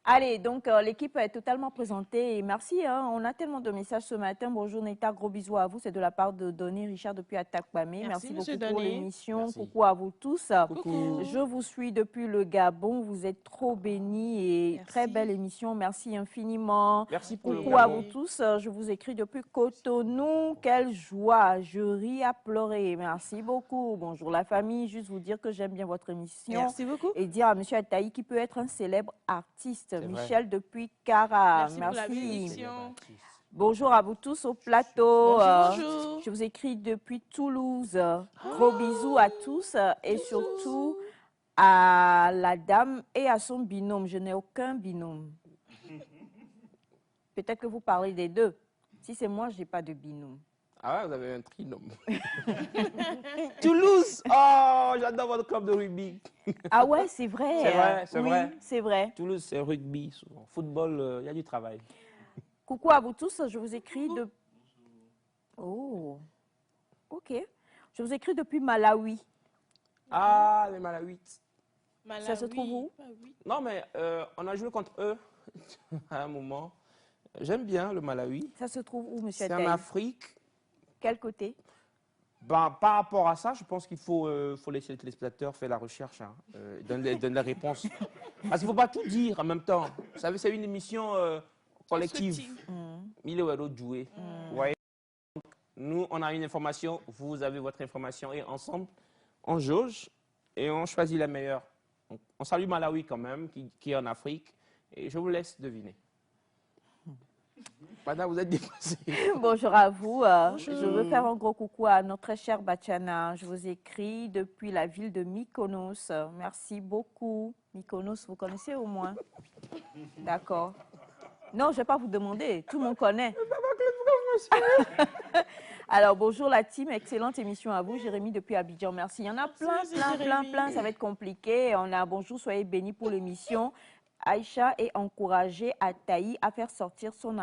Allez, donc l'équipe est totalement présentée et merci. Hein, on a tellement de messages ce matin. Bonjour Neta, gros bisous à vous. C'est de la part de Donny Richard depuis Atakpamé. Merci beaucoup pour l'émission. Coucou à vous tous. Coucou. Je vous suis depuis le Gabon. Vous êtes trop bénis et très belle émission. Merci infiniment. Merci pour coucou à vous tous. Je vous écris depuis Cotonou. Quelle joie. Je ris à pleurer. Merci beaucoup. Bonjour la famille. Juste vous dire que j'aime bien votre émission. Merci beaucoup. Et dire à M. Ataï qui peut être un célèbre artiste. Michel depuis Cara. Merci. Bonjour à vous tous au plateau. Bonjour. Je vous écris depuis Toulouse. Gros bisous à tous et surtout à la dame et à son binôme. Je n'ai aucun binôme. Peut-être que vous parlez des deux. Si c'est moi, je n'ai pas de binôme. Ah ouais, vous avez un trinôme. Toulouse. Oh, j'adore votre club de rugby. Ah ouais, c'est vrai. C'est vrai, c'est vrai. C'est vrai. Toulouse, c'est rugby. Souvent. Football, il y a du travail. Coucou à vous tous, je vous écris de... Oh, ok. Je vous écris depuis Malawi. Ah, les Malawites. Ça se trouve où? Non, mais on a joué contre eux à un moment. J'aime bien le Malawi. Ça se trouve où, monsieur C'est en Ataï? Afrique. Quel côté? Ben, par rapport à ça, je pense qu'il faut laisser les téléspectateurs faire la recherche, hein, donner la réponse. Parce qu'il ne faut pas tout dire en même temps. Vous savez, c'est une émission collective. Mille euros de jouer. Ouais. Nous, on a une information, vous avez votre information et ensemble, on jauge et on choisit la meilleure. On salue Malawi quand même, qui est en Afrique, et je vous laisse deviner. Madame, vous êtes dépassée. Bonjour à vous. Je veux faire un gros coucou à notre très cher Bachana. Je vous écris depuis la ville de Mykonos. Merci beaucoup. Mykonos, vous connaissez au moins? D'accord. Non, je ne vais pas vous demander. Tout le monde connaît. Alors, bonjour la team, excellente émission à vous. Jérémy depuis Abidjan, merci. Il y en a plein, ça va être compliqué. On a bonjour, soyez bénis pour l'émission. Aïcha est encouragée à Taï à faire sortir son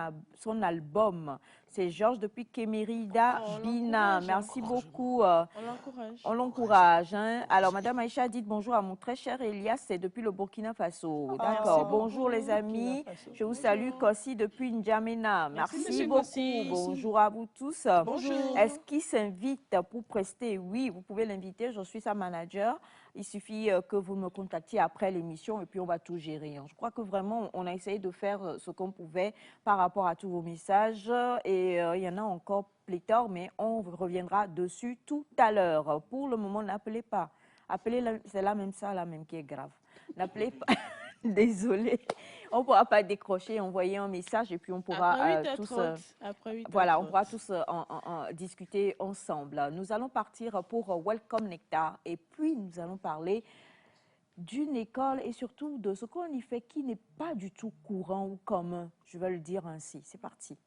album. C'est Georges depuis Kemerida Bina. Merci beaucoup. On l'encourage. Hein. Alors, Madame Aïcha, dites bonjour à mon très cher Elias, c'est depuis le Burkina Faso. D'accord. Bonjour les amis. Je vous salue. Kossi depuis N'Djamena. Merci beaucoup. Bonjour à vous tous. Bonjour. Est-ce qu'il s'invite pour prester? Oui, vous pouvez l'inviter. Je suis sa manager. Il suffit que vous me contactiez après l'émission et puis on va tout gérer. Je crois que vraiment, on a essayé de faire ce qu'on pouvait par rapport à tous vos messages. Et il y en a encore pléthore, mais on reviendra dessus tout à l'heure. Pour le moment, n'appelez pas. Appelez, c'est là même ça, là même qui est grave. N'appelez pas. Désolée. On ne pourra pas décrocher, envoyer un message et puis on pourra tous, voilà, on pourra tous discuter ensemble. Nous allons partir pour Welcome Nectar et puis nous allons parler d'une école et surtout de ce qu'on y fait qui n'est pas du tout courant ou commun, je vais le dire ainsi. C'est parti.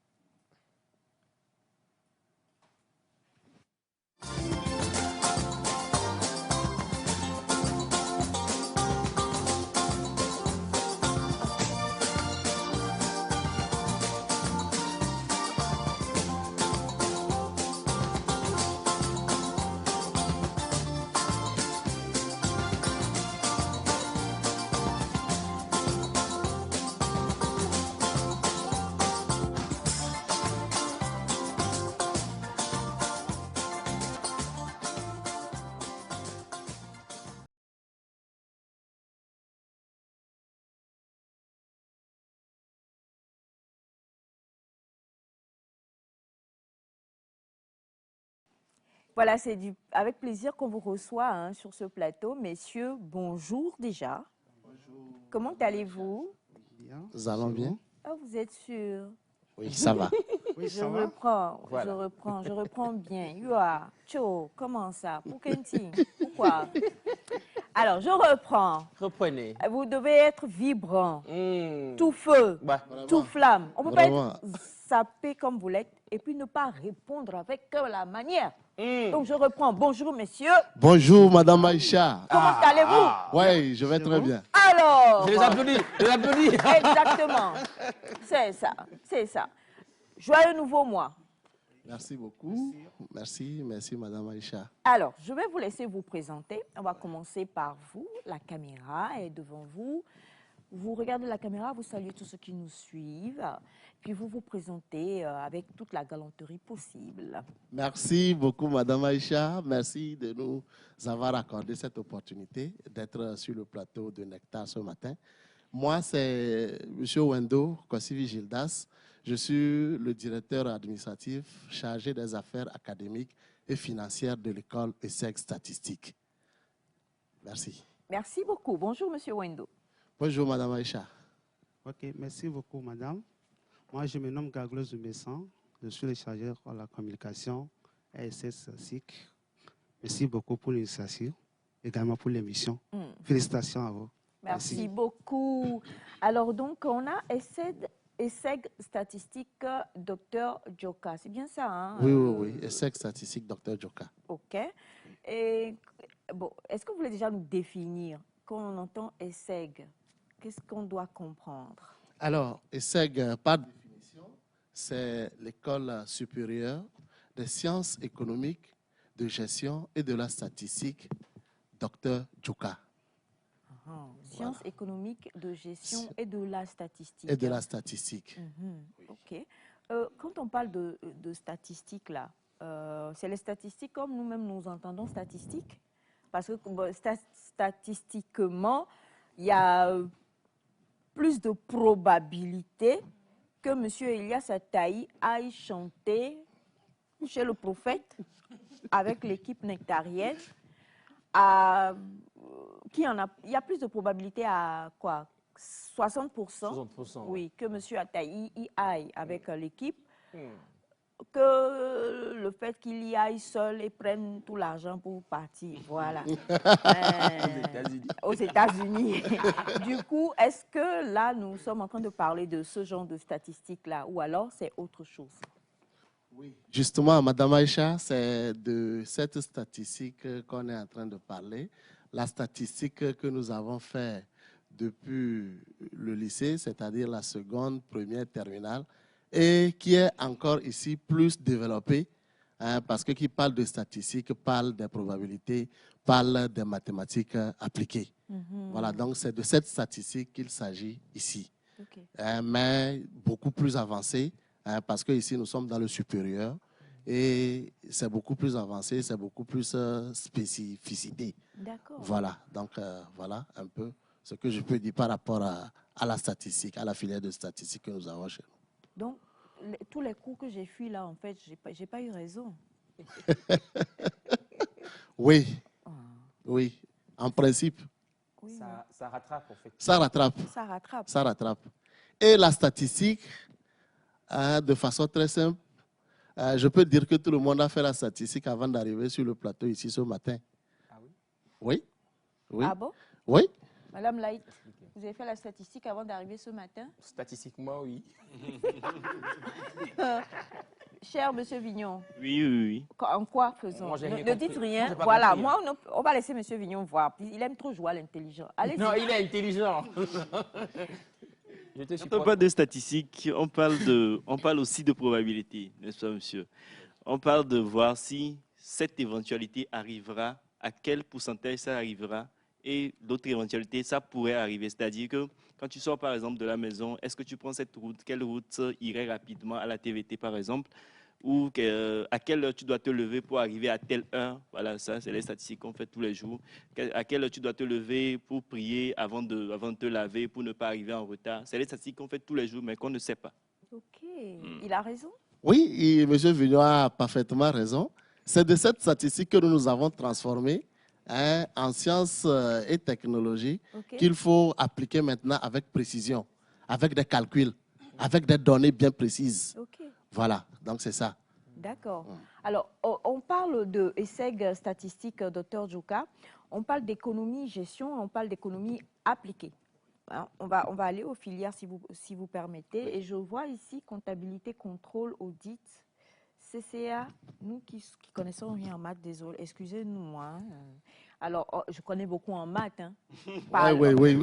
Voilà, c'est avec plaisir qu'on vous reçoit sur ce plateau. Messieurs, bonjour déjà. Bonjour. Comment allez-vous? Nous allons bien. Oh, vous êtes sûr? Oui, ça va. Oui, je reprends bien. Yoa, Cho, comment ça? Pourquoi? Alors, je reprends. Reprenez. Vous devez être vibrant, tout feu, tout flamme. On ne peut pas être sapé comme vous l'êtes et puis ne pas répondre avec la manière. Donc, je reprends. Bonjour, messieurs. Bonjour, Madame Aïcha. Comment allez-vous? Oui, je vais très bien. Alors. Je les applaudis. Exactement. C'est ça. Joyeux nouveau mois. Merci beaucoup. Merci, Madame Aïcha. Alors, je vais vous laisser vous présenter. On va commencer par vous. La caméra est devant vous. Vous regardez la caméra, vous saluez tous ceux qui nous suivent. Puis vous vous présentez avec toute la galanterie possible. Merci beaucoup, Madame Aïcha. Merci de nous avoir accordé cette opportunité d'être sur le plateau de Nectar ce matin. Moi, c'est M. Wendo Kosivi Gildas. Je suis le directeur administratif chargé des affaires académiques et financières de l'école ESSEC Statistique. Merci. Merci beaucoup. Bonjour, M. Wendo. Bonjour, Madame Aïcha. Ok, merci beaucoup, madame. Moi, je me nomme Gaglos Messan. Je suis le chargé de la communication à ESSEC Statistique. Merci beaucoup pour l'initiative, également pour l'émission. Félicitations à vous. Merci beaucoup. Alors, donc, on a ESSEC Statistique Dr Joka. C'est bien ça, hein? Oui. ESSEC Statistique Dr Joka. OK. Et, bon, est-ce que vous voulez déjà nous définir, quand on entend ESSEC, qu'est-ce qu'on doit comprendre? Alors, ESSEC, par définition, c'est l'école supérieure des sciences économiques, de gestion et de la statistique, Dr Joka. Sciences économiques, de gestion et de la statistique. Et de la statistique. OK. Quand on parle de statistiques, là, c'est les statistiques comme nous-mêmes nous entendons statistiques? Parce que statistiquement, il y a plus de probabilité que M. Elias Taï aille chanter chez le prophète avec l'équipe nectarienne. Il y a plus de probabilité à quoi? 60%, 60%. Oui, que M. Ataï y aille avec l'équipe, que le fait qu'il y aille seul et prenne tout l'argent pour partir. Voilà. Aux États-Unis. Du coup, est-ce que là, nous sommes en train de parler de ce genre de statistiques-là ou alors c'est autre chose? Oui. Justement, Madame Aïcha, c'est de cette statistique qu'on est en train de parler. La statistique que nous avons faite depuis le lycée, c'est-à-dire la seconde, première, terminale, et qui est encore ici plus développée, hein, parce que qui parle de statistiques, parle des probabilités, parle des mathématiques appliquées. Voilà, donc c'est de cette statistique qu'il s'agit ici. Okay. Mais beaucoup plus avancée, hein, parce que ici nous sommes dans le supérieur et c'est beaucoup plus avancé, c'est beaucoup plus spécificité. D'accord. Voilà, donc voilà un peu ce que je peux dire par rapport à la statistique, à la filière de statistique que nous avons chez nous. Donc, tous les cours que j'ai fui là, en fait, j'ai pas eu raison. Oui, oui, en principe. Oui, ça rattrape, en fait. Ça rattrape. Ça rattrape. Ça rattrape. Et la statistique, de façon très simple, je peux dire que tout le monde a fait la statistique avant d'arriver sur le plateau ici ce matin. Ah oui? Oui. Oui. Ah bon? Oui. Madame Laït, vous avez fait la statistique avant d'arriver ce matin? Statistiquement, oui. Cher Monsieur Vignon. Oui, oui, oui. En quoi faisons? Ne dites rien. Voilà, moi, on va laisser Monsieur Vignon voir. Il aime trop jouer à l'intelligent. Allez-y. Non, il est intelligent. Quand on parle de statistiques, on parle aussi de probabilité, n'est-ce pas, monsieur? On parle de voir si cette éventualité arrivera, à quel pourcentage ça arrivera, et l'autre éventualité, ça pourrait arriver. C'est-à-dire que quand tu sors, par exemple, de la maison, est-ce que tu prends cette route? Quelle route irait rapidement à la TVT, par exemple? Ou à quelle heure tu dois te lever pour arriver à telle heure? Voilà, ça, c'est les statistiques qu'on fait tous les jours. À quelle heure tu dois te lever pour prier avant de te laver, pour ne pas arriver en retard? C'est les statistiques qu'on fait tous les jours, mais qu'on ne sait pas. OK. Il a raison? Oui, et M. Vignon a parfaitement raison. C'est de cette statistique que nous avons transformée, hein, en sciences et technologies, qu'il faut appliquer maintenant avec précision, avec des calculs, avec des données bien précises. Voilà, donc c'est ça. D'accord. Alors, on parle de ESSEG statistique, Dr Djouka. On parle d'économie-gestion, on parle d'économie appliquée. Hein, on va aller aux filières si vous permettez. Et je vois ici comptabilité, contrôle, audit, CCA. Nous qui connaissons rien en maths, désolé, excusez-nous. Hein. Alors, je connais beaucoup en maths. Hein. Oui.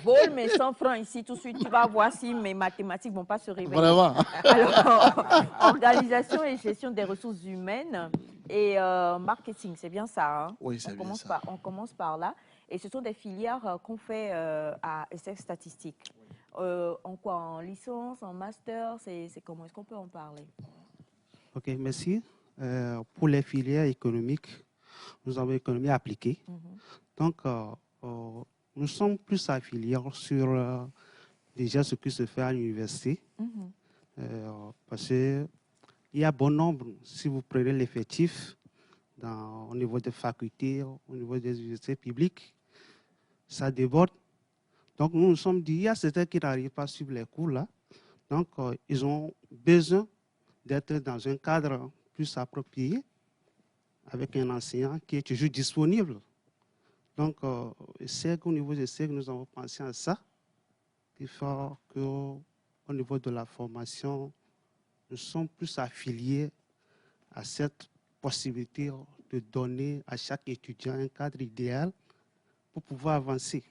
Vole mes 100 francs ici tout de suite. Tu vas voir si mes mathématiques ne vont pas se réveiller. Vraiment. Alors, organisation et gestion des ressources humaines et marketing, c'est bien ça. Hein? Oui, c'est bien ça. On commence par là. Et ce sont des filières qu'on fait à ESSEG Statistique. En quoi? En licence, en master? C'est comment? Est-ce qu'on peut en parler? OK, merci. Pour les filières économiques, nous avons économie appliquée. Donc, nous sommes plus affiliés sur déjà ce qui se fait à l'université. Parce qu'il y a bon nombre, si vous prenez l'effectif au niveau des facultés, au niveau des universités publiques, ça déborde. Donc, nous nous sommes dit, il y a certains qui n'arrivent pas à suivre les cours là. Donc, ils ont besoin d'être dans un cadre plus approprié, avec un enseignant qui est toujours disponible. Donc, au niveau des SEG, nous avons pensé à ça. Il faut qu'au niveau de la formation, nous sommes plus affiliés à cette possibilité de donner à chaque étudiant un cadre idéal pour pouvoir avancer.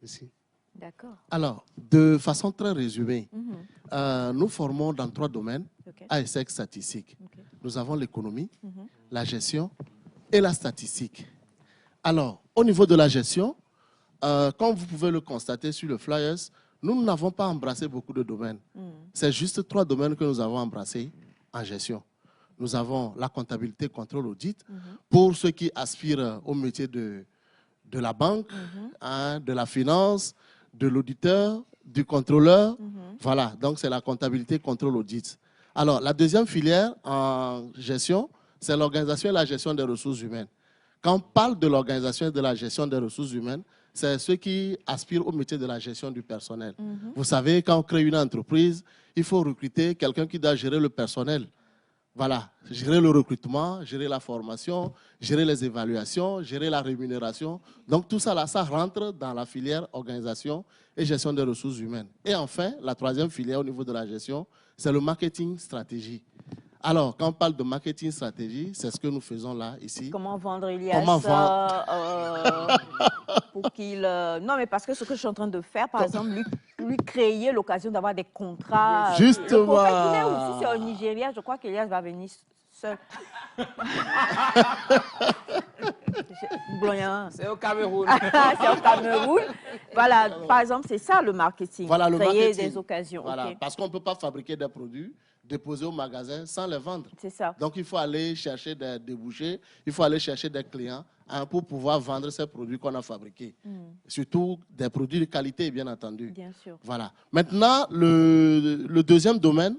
Merci. D'accord. Alors, de façon très résumée, nous formons dans 3 domaines à ESSEG statistique. Nous avons l'économie, la gestion et la statistique. Alors, au niveau de la gestion, comme vous pouvez le constater sur le flyers, nous n'avons pas embrassé beaucoup de domaines. C'est juste 3 domaines que nous avons embrassés en gestion. Nous avons la comptabilité, contrôle, audit, pour ceux qui aspirent au métier de la banque, hein, de la finance, de l'auditeur, du contrôleur. Voilà, donc c'est la comptabilité, contrôle, audit. Alors, la deuxième filière en gestion, c'est l'organisation et la gestion des ressources humaines. Quand on parle de l'organisation et de la gestion des ressources humaines, c'est ceux qui aspirent au métier de la gestion du personnel. Vous savez, quand on crée une entreprise, il faut recruter quelqu'un qui doit gérer le personnel. Voilà, gérer le recrutement, gérer la formation, gérer les évaluations, gérer la rémunération. Donc tout ça, là, ça rentre dans la filière organisation et gestion des ressources humaines. Et enfin, la troisième filière au niveau de la gestion, c'est le marketing stratégie. Alors, quand on parle de marketing stratégie, c'est ce que nous faisons là, ici. Comment vendre Elias? Comment vendre pour qu'il... Non, mais parce que ce que je suis en train de faire, par exemple, lui créer l'occasion d'avoir des contrats. Justement. Le contrat qu'il est aussi, c'est au Nigeria. Je crois qu'Elias va venir seul. C'est au Cameroun. C'est au Cameroun. Voilà, par exemple, c'est ça le marketing. Voilà, le créer marketing. des occasions. Voilà, Okay. parce qu'on ne peut pas fabriquer des produits, déposer au magasin sans les vendre. C'est ça. Donc, il faut aller chercher des débouchés, il faut aller chercher des clients pour pouvoir vendre ces produits qu'on a fabriqués. Surtout des produits de qualité, bien entendu. Bien sûr. Voilà. Maintenant, le deuxième domaine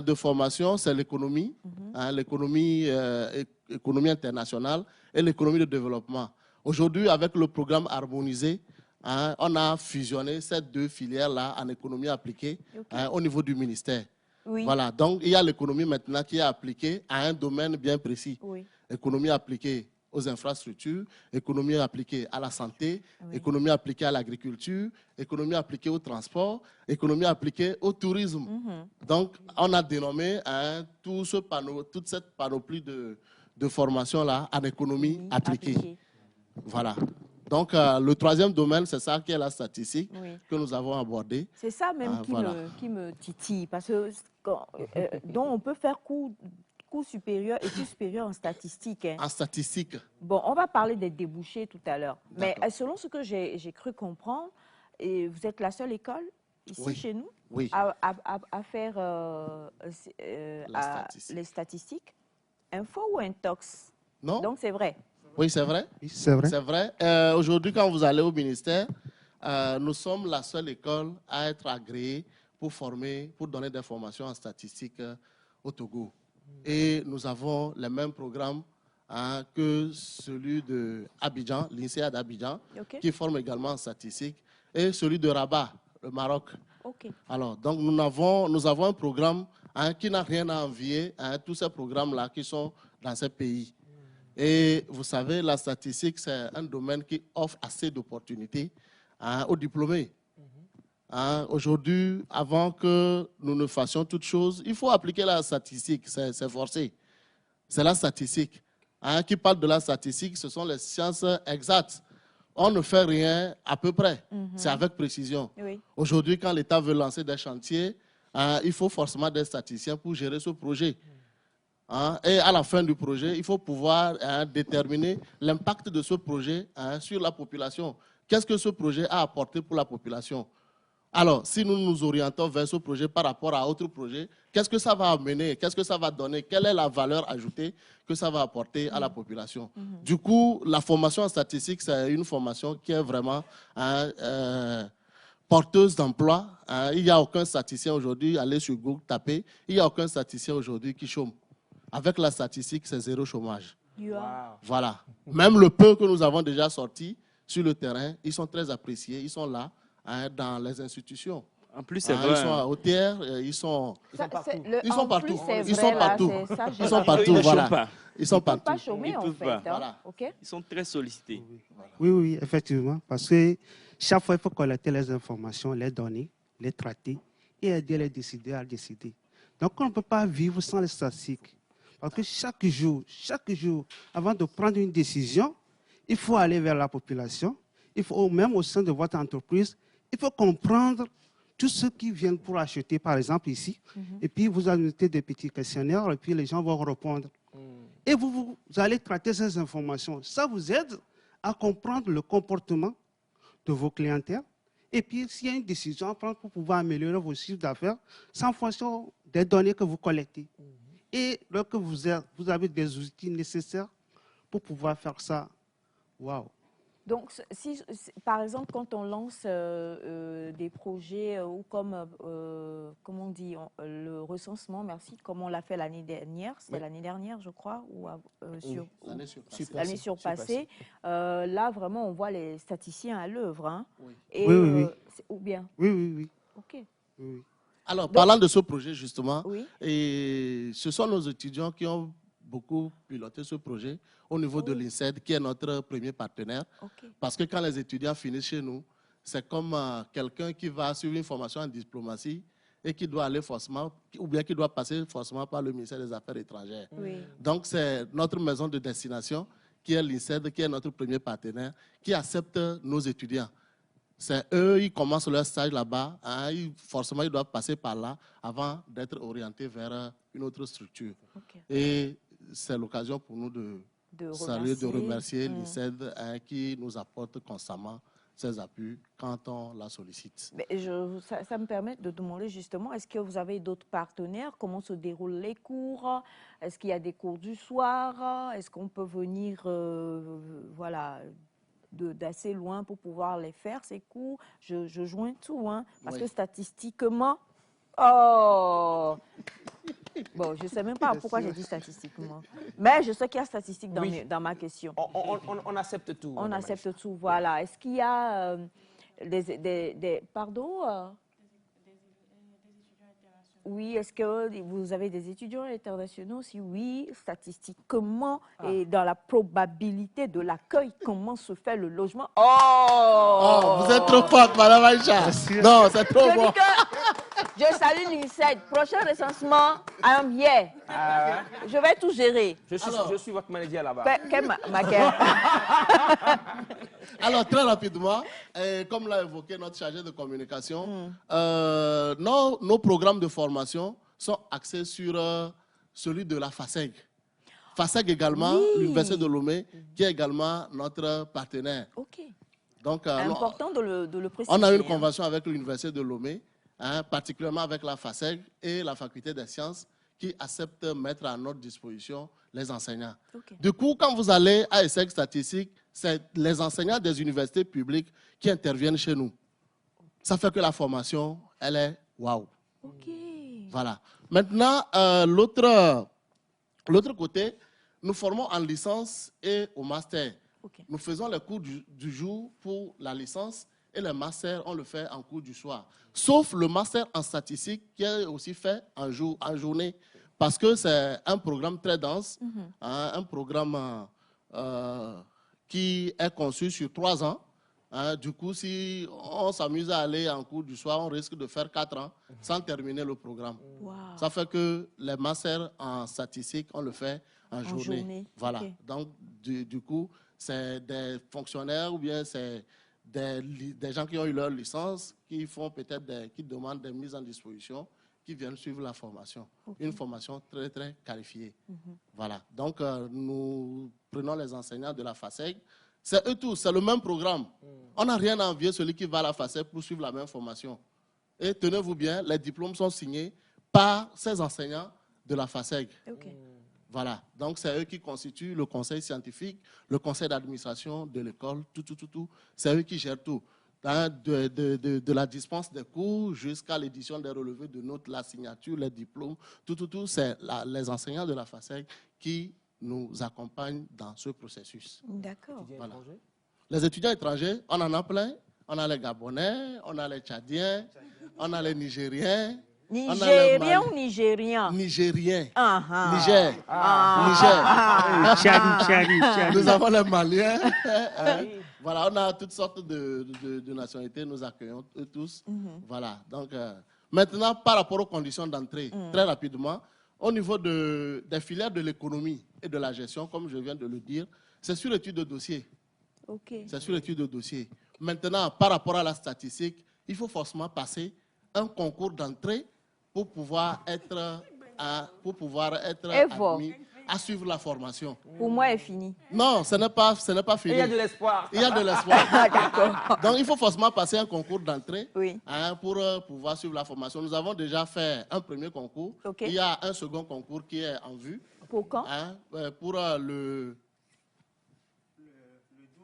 de formation, c'est l'économie, l'économie internationale et l'économie de développement. Aujourd'hui, avec le programme harmonisé, on a fusionné ces deux filières-là en économie appliquée au niveau du ministère. Oui. Voilà, donc il y a l'économie maintenant qui est appliquée à un domaine bien précis. Oui. Économie appliquée aux infrastructures, économie appliquée à la santé, économie appliquée à l'agriculture, économie appliquée au transport, économie appliquée au tourisme. Donc, on a dénommé toute cette panoplie de formation-là en économie appliquée. Voilà. Donc, le troisième domaine, c'est ça qui est la statistique que nous avons abordé. C'est ça même qui me titille, parce que donc on peut faire cours supérieur, études supérieures en statistique. Hein. En statistique. Bon, on va parler des débouchés tout à l'heure. Mais selon ce que j'ai cru comprendre, et vous êtes la seule école ici chez nous à faire les statistiques. Info ou intox? Non. Donc c'est vrai. Oui, c'est vrai. C'est vrai. C'est vrai. Aujourd'hui, quand vous allez au ministère, nous sommes la seule école à être agréée pour former, pour donner des formations en statistique au Togo. Et nous avons les mêmes programmes que celui de Abidjan, l'INSEAD d'Abidjan, qui forme également en statistique, et celui de Rabat, le Maroc. Alors, donc nous avons un programme qui n'a rien à envier à tous ces programmes-là qui sont dans ces pays. Et vous savez, la statistique, c'est un domaine qui offre assez d'opportunités aux diplômés. Aujourd'hui, avant que nous ne fassions toutes choses, il faut appliquer la statistique, c'est forcé. C'est la statistique. Qui parle de la statistique, ce sont les sciences exactes. On ne fait rien à peu près, c'est avec précision. Aujourd'hui, quand l'État veut lancer des chantiers, il faut forcément des statisticiens pour gérer ce projet. Et à la fin du projet, il faut pouvoir déterminer l'impact de ce projet sur la population. Qu'est-ce que ce projet a apporté pour la population? Alors, si nous nous orientons vers ce projet par rapport à autre projet, qu'est-ce que ça va amener? Qu'est-ce que ça va donner? Quelle est la valeur ajoutée que ça va apporter à la population? Du coup, la formation en statistique, c'est une formation qui est vraiment porteuse d'emploi. Il n'y a aucun statisticien aujourd'hui, allez sur Google, tapez, il n'y a aucun statisticien aujourd'hui qui chôme. Avec la statistique, c'est zéro chômage. Voilà. Même le peu que nous avons déjà sorti sur le terrain, ils sont très appréciés, ils sont là dans les institutions. En plus, c'est vrai. Ils sont à Haute-Terre, ils sont partout. Ils sont partout. Ils sont partout. Ils sont partout. Voilà. Ils sont partout. Pas chômer, ils en peuvent fait. pas. Voilà. Ils sont très sollicités. Oui, effectivement. Parce que chaque fois, il faut collecter les informations, les données, les traiter et aider les décideurs à décider. Donc, on ne peut pas vivre sans les statistiques. Parce que chaque jour, avant de prendre une décision, il faut aller vers la population. Il faut, même au sein de votre entreprise, il faut comprendre tous ceux qui viennent pour acheter, par exemple, ici. Et puis, vous ajoutez des petits questionnaires et puis les gens vont répondre. Et vous allez traiter ces informations. Ça vous aide à comprendre le comportement de vos clientèles. Et puis, s'il y a une décision à prendre pour pouvoir améliorer vos chiffres d'affaires, c'est en fonction des données que vous collectez. Et lorsque vous avez des outils nécessaires pour pouvoir faire ça, waouh! Donc, si, par exemple, quand on lance des projets ou comme on dit, le recensement, merci, comme on l'a fait l'année dernière, c'était l'année dernière, je crois, ou l'année surpassée, là, vraiment, on voit les statisticiens à l'œuvre. Hein, et, oui. Ou bien? Oui. OK. Oui. Alors, parlant de ce projet, justement, et ce sont nos étudiants qui ont beaucoup piloté ce projet au niveau de l'INSEAD, qui est notre premier partenaire. Parce que quand les étudiants finissent chez nous, c'est comme quelqu'un qui va suivre une formation en diplomatie et qui doit aller forcément, ou bien qui doit passer forcément par le ministère des Affaires étrangères. Oui. Donc, c'est notre maison de destination qui est l'INSED, qui est notre premier partenaire, qui accepte nos étudiants. C'est eux, ils commencent leur stage là-bas, hein, forcément, ils doivent passer par là avant d'être orientés vers une autre structure. Okay. Et c'est l'occasion pour nous de saluer, de remercier l'INSED hein, qui nous apporte constamment ses appuis quand on la sollicite. Mais ça me permet de demander justement, est-ce que vous avez d'autres partenaires? Comment se déroulent les cours? Est-ce qu'il y a des cours du soir? Est-ce qu'on peut venir voilà, d'assez loin pour pouvoir les faire, ces cours? Je joins tout, hein, parce que statistiquement... Oh! Bon, je ne sais même pas pourquoi j'ai dit statistiquement. Mais je sais qu'il y a statistique dans ma question. On accepte tout. On accepte tout, voilà. Est-ce qu'il y a pardon? Oui, est-ce que vous avez des étudiants internationaux? Si oui, statistiquement et dans la probabilité de l'accueil, comment se fait le logement? Oh, vous êtes trop forte, Madame Aïcha. Non, c'est trop bon. Je salue l'INSED. Prochain recensement, I am here. Je vais tout gérer. Je suis votre manager là-bas. Alors, très rapidement, comme l'a évoqué notre chargé de communication, nos programmes de formation sont axés sur celui de la FASEG. FASEG également, l'Université de Lomé, qui est également notre partenaire. OK. Donc, important de le préciser. On a une convention avec l'Université de Lomé, hein, particulièrement avec la FASEG et la Faculté des sciences, qui acceptent de mettre à notre disposition les enseignants. Okay. Du coup, quand vous allez à ESSEC Statistique, c'est les enseignants des universités publiques qui interviennent chez nous. Ça fait que la formation, elle est waouh. Okay. Voilà. Maintenant, l'autre côté, nous formons en licence et au master. Okay. Nous faisons les cours du jour pour la licence et le master, on le fait en cours du soir. Sauf le master en statistique qui est aussi fait en journée. Parce que c'est un programme très dense, hein, un programme qui est conçu sur 3 ans. Hein, du coup, si on s'amuse à aller en cours du soir, on risque de faire 4 ans sans terminer le programme. Wow. Ça fait que les masters en statistique, on le fait en journée. Voilà. Okay. Donc, du coup, c'est des fonctionnaires ou bien c'est des gens qui ont eu leur licence, qui font peut-être qui demandent des mises en disposition, qui viennent suivre la formation. Okay. Une formation très, très qualifiée. Voilà. Donc, nous prenons les enseignants de la FASEG. C'est eux tous, c'est le même programme. On n'a rien à envier celui qui va à la FASEG pour suivre la même formation. Et tenez-vous bien, les diplômes sont signés par ces enseignants de la FASEG. Okay. Voilà, donc c'est eux qui constituent le conseil scientifique, le conseil d'administration de l'école, tout. C'est eux qui gèrent tout. Hein, de la dispense des cours jusqu'à l'édition des relevés de notes, la signature, les diplômes, tout. C'est les enseignants de la FASEG qui nous accompagnent dans ce processus. D'accord. Voilà. Les étudiants étrangers, on en a plein. On a les Gabonais, on a les Tchadiens, on a les Nigériens. Nigérien ou Nigérien? Nigérien. Niger. Niger. Nous avons les Maliens. Voilà, on a toutes sortes de nationalités, nous accueillons eux tous. Voilà. Donc, maintenant, par rapport aux conditions d'entrée, très rapidement, au niveau des filières de l'économie et de la gestion, comme je viens de le dire, c'est sur l'étude de dossier. Okay. C'est sur l'étude de dossier. Maintenant, par rapport à la statistique, il faut forcément passer un concours d'entrée pour pouvoir être admis à suivre la formation. Pour moi, c'est fini. Non, ce n'est pas fini. Il y a de l'espoir. Il y a de l'espoir. D'accord. Donc, il faut forcément passer un concours d'entrée pour pouvoir suivre la formation. Nous avons déjà fait un premier concours. Okay. Il y a un second concours qui est en vue. Pour quand? Pour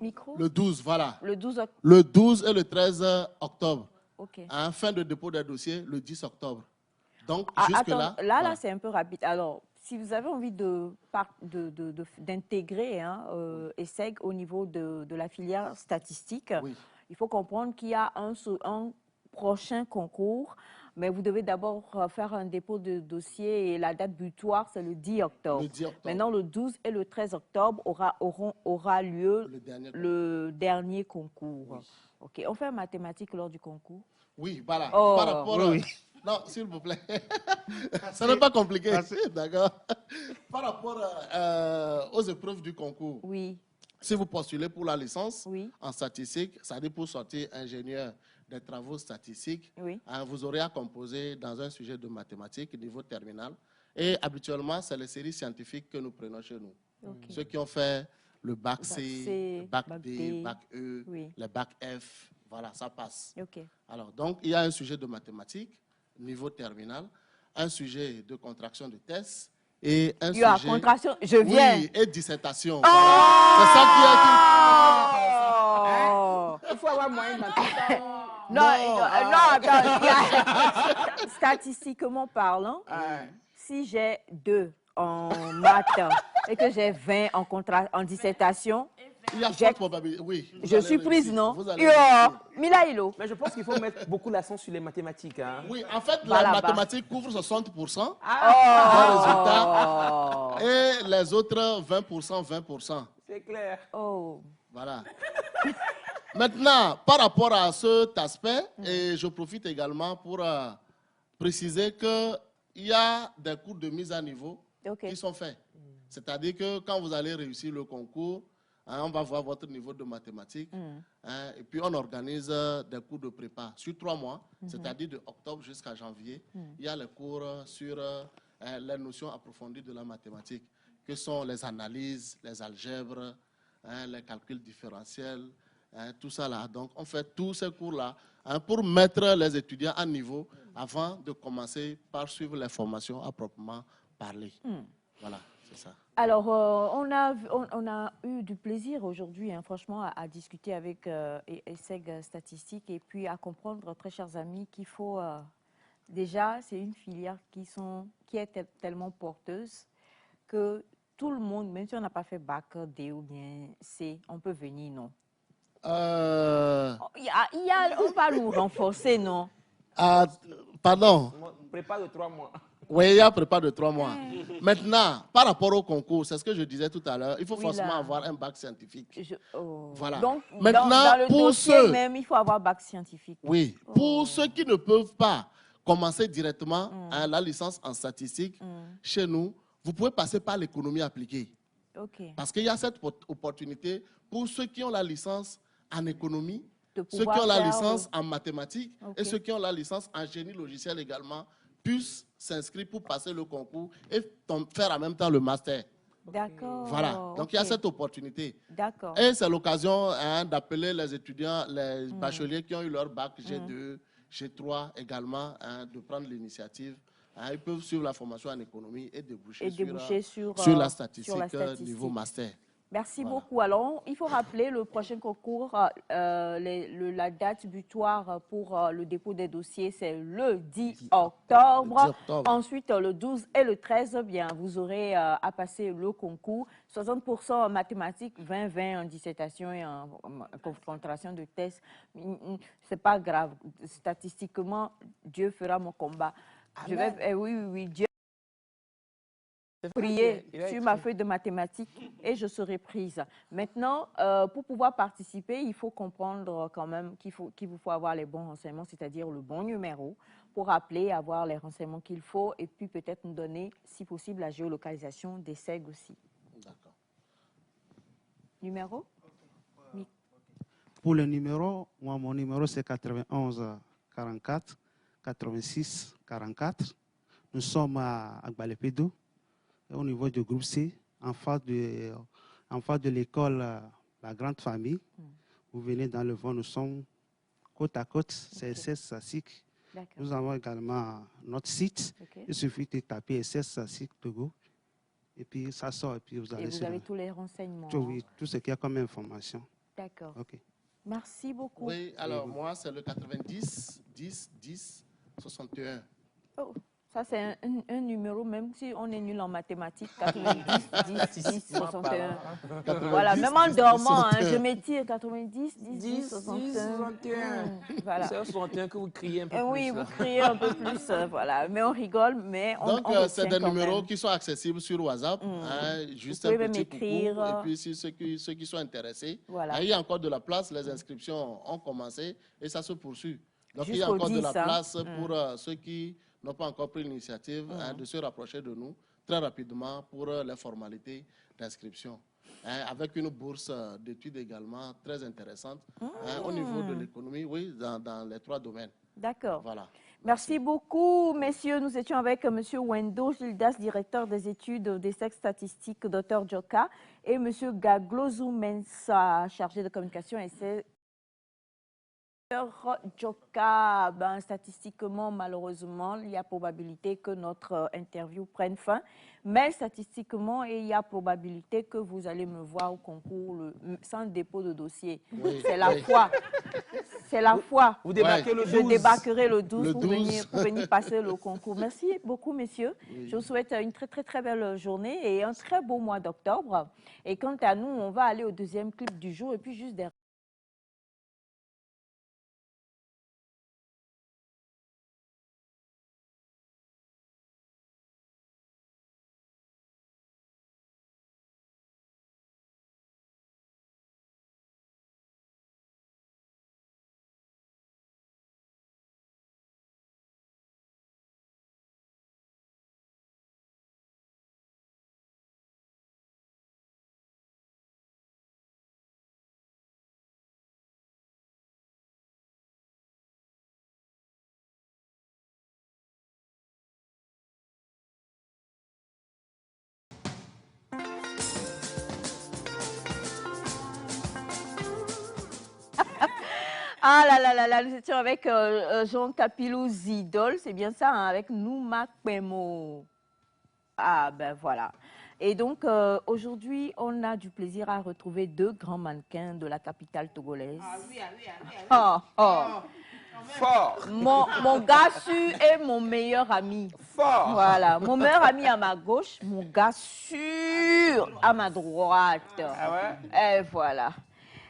Micro? Le 12, voilà. Le 12 octobre. Le 12 et le 13 octobre. Okay. Fin de dépôt des dossiers, le 10 octobre. Donc, jusque-là... Là, c'est un peu rapide. Alors, si vous avez envie d'intégrer ESSEC au niveau de la filière statistique, il faut comprendre qu'il y a un prochain concours, mais vous devez d'abord faire un dépôt de dossier et la date butoir, c'est le 10 octobre. Maintenant, le 12 et le 13 octobre aura lieu le dernier concours. Oui. Okay. On fait mathématiques lors du concours? Oui, voilà. Oh, par rapport Non, s'il vous plaît. Ça n'est pas compliqué. D'accord. Par rapport aux épreuves du concours, Oui. si vous postulez pour la licence Oui. en statistique, ça dit pour sortir ingénieur des travaux statistiques, Oui. vous aurez à composer dans un sujet de mathématiques niveau terminal. Et habituellement, c'est les séries scientifiques que nous prenons chez nous. Ok. Ceux qui ont fait le bac C, le bac bac D, D. bac E, Oui. le bac F, voilà, ça passe. Ok. Alors, donc, il y a un sujet de mathématiques, niveau terminal, un sujet de contraction de thèse et un Il y a sujet... contraction, je viens. Oui, et dissertation. Oh! Voilà. C'est ça qui est... Oh! Il faut avoir moyen dans tout ça. Non, attends. Statistiquement parlant, si j'ai 2 en maths et que j'ai 20 en dissertation, Il y a forte probabilité, oui. je suis prise, non? Vous allez réussir. Milaïlo. Mais je pense qu'il faut mettre beaucoup l'accent sur les mathématiques. Hein. Oui, en fait, Voilà, la bah. mathématique couvre 60% Oh! des résultats et les autres 20%. C'est clair. Oh. Voilà. Maintenant, par rapport à cet aspect, et je profite également pour préciser qu'il y a des cours de mise à niveau Ok. qui sont faits. C'est-à-dire que quand vous allez réussir le concours, on va voir votre niveau de mathématiques. Et puis, on organise des cours de prépa sur 3 mois, c'est-à-dire de octobre jusqu'à janvier. Il y a les cours sur les notions approfondies de la mathématique, que sont les analyses, les algèbres, les calculs différentiels, tout ça là. Donc, on fait tous ces cours-là pour mettre les étudiants à niveau avant de commencer par suivre les formations à proprement parler. Voilà, c'est ça. Alors, on a eu du plaisir aujourd'hui, hein, franchement, à discuter avec ESSEG Statistique et puis à comprendre, très chers amis, qu'il faut... déjà, c'est une filière qui est tellement porteuse que tout le monde, même si on n'a pas fait bac D ou bien C, on peut venir, non? On va nous renforcer, non? Pardon? Prépa de 3 mois. Oui, il y a prépa de 3 mois. Maintenant, par rapport au concours, c'est ce que je disais tout à l'heure, il faut forcément avoir un bac scientifique. Voilà. Donc, maintenant, dans le pour dossier même, il faut avoir bac scientifique. Oui, pour ceux qui ne peuvent pas commencer directement à la licence en statistique, chez nous, vous pouvez passer par l'économie appliquée. Okay. Parce qu'il y a cette opportunité pour ceux qui ont la licence en économie, ceux qui pouvoir ont la faire licence en mathématiques Okay. et ceux qui ont la licence en génie logiciel également puissent s'inscrire pour passer le concours et faire en même temps le master. D'accord. Voilà, donc il y a cette opportunité. D'accord. Et c'est l'occasion d'appeler les étudiants, les bacheliers qui ont eu leur bac G2, G3 également, de prendre l'initiative. Ils peuvent suivre la formation en économie et déboucher sur la statistique niveau master. Merci beaucoup. Alors, il faut rappeler le prochain concours, la date butoir pour le dépôt des dossiers, c'est le 10 octobre. Ensuite, le 12 et le 13, bien, vous aurez à passer le concours. 60% en mathématiques, 20 en dissertation et en confrontation de tests. C'est pas grave. Statistiquement, Dieu fera mon combat. Je vais, oui, Dieu. Prier sur ma feuille de mathématiques et je serai prise. Maintenant, pour pouvoir participer, il faut comprendre quand même qu'il vous faut avoir les bons renseignements, c'est-à-dire le bon numéro pour appeler, avoir les renseignements qu'il faut et puis peut-être nous donner, si possible, la géolocalisation des SEG aussi. D'accord. Numéro? Oui. Pour le numéro, moi, mon numéro c'est 91 44 86 44. Nous sommes à Gbalepédou, au niveau du groupe C, en face de l'école La Grande Famille. Vous venez dans le vent, nous sommes côte à côte, c'est SS SASIC. Nous avons également notre site. Il suffit de taper SS SASIC Togo. Et puis ça sort, et puis vous allez... Et vous avez tous les renseignements. Oui, tout ce qu'il y a comme information. D'accord. Ok. Merci beaucoup. Oui, alors moi, c'est le 90 10 10 61. Oh, ça, c'est un numéro, même si on est nul en mathématiques, 90, 10, 10, 61. Voilà, même en dormant, je m'étire, 90, 10, 10, 61. Voilà. C'est 61 que vous criez un peu plus. Oui, vous criez un peu plus, voilà. Mais on rigole, mais on Donc, c'est des numéros qui sont accessibles sur WhatsApp. Juste un petit coucou. Et puis, si ceux qui sont intéressés, il y a encore de la place. Les inscriptions ont commencé et ça se poursuit. Donc, il y a encore de la place pour ceux qui n'ont pas encore pris l'initiative de se rapprocher de nous très rapidement pour les formalités d'inscription. Avec une bourse d'études également très intéressante au niveau de l'économie, oui, dans les 3 domaines. D'accord. Voilà. Merci beaucoup, messieurs. Nous étions avec M. Wendo Gildas, directeur des études des sexes statistiques, Dr Joka, et M. Gaglozu Mensa, chargé de communication et Joka, statistiquement, malheureusement, il y a probabilité que notre interview prenne fin, mais statistiquement, il y a probabilité que vous allez me voir au concours sans dépôt de dossier. Oui. C'est la foi. C'est la foi. Vous débarquez le 12. Je débarquerai le 12, pour venir passer le concours. Merci beaucoup, messieurs. Oui. Je vous souhaite une très, très, très belle journée et un très beau mois d'octobre. Et quant à nous, on va aller au deuxième clip du jour et puis juste derrière. Ah là là là là, nous étions avec Jean Capilou Zidol, c'est bien ça, hein, avec Nouma Kwemo. Ah ben voilà. Et donc aujourd'hui, on a du plaisir à retrouver 2 grands mannequins de la capitale togolaise. Ah oui, ah oui, ah oui. Ah oui. Oh, oh. Fort. Mon gars sûr est mon meilleur ami. Fort. Voilà, mon meilleur ami à ma gauche, mon gars sûr à ma droite. Ah ouais? Et voilà.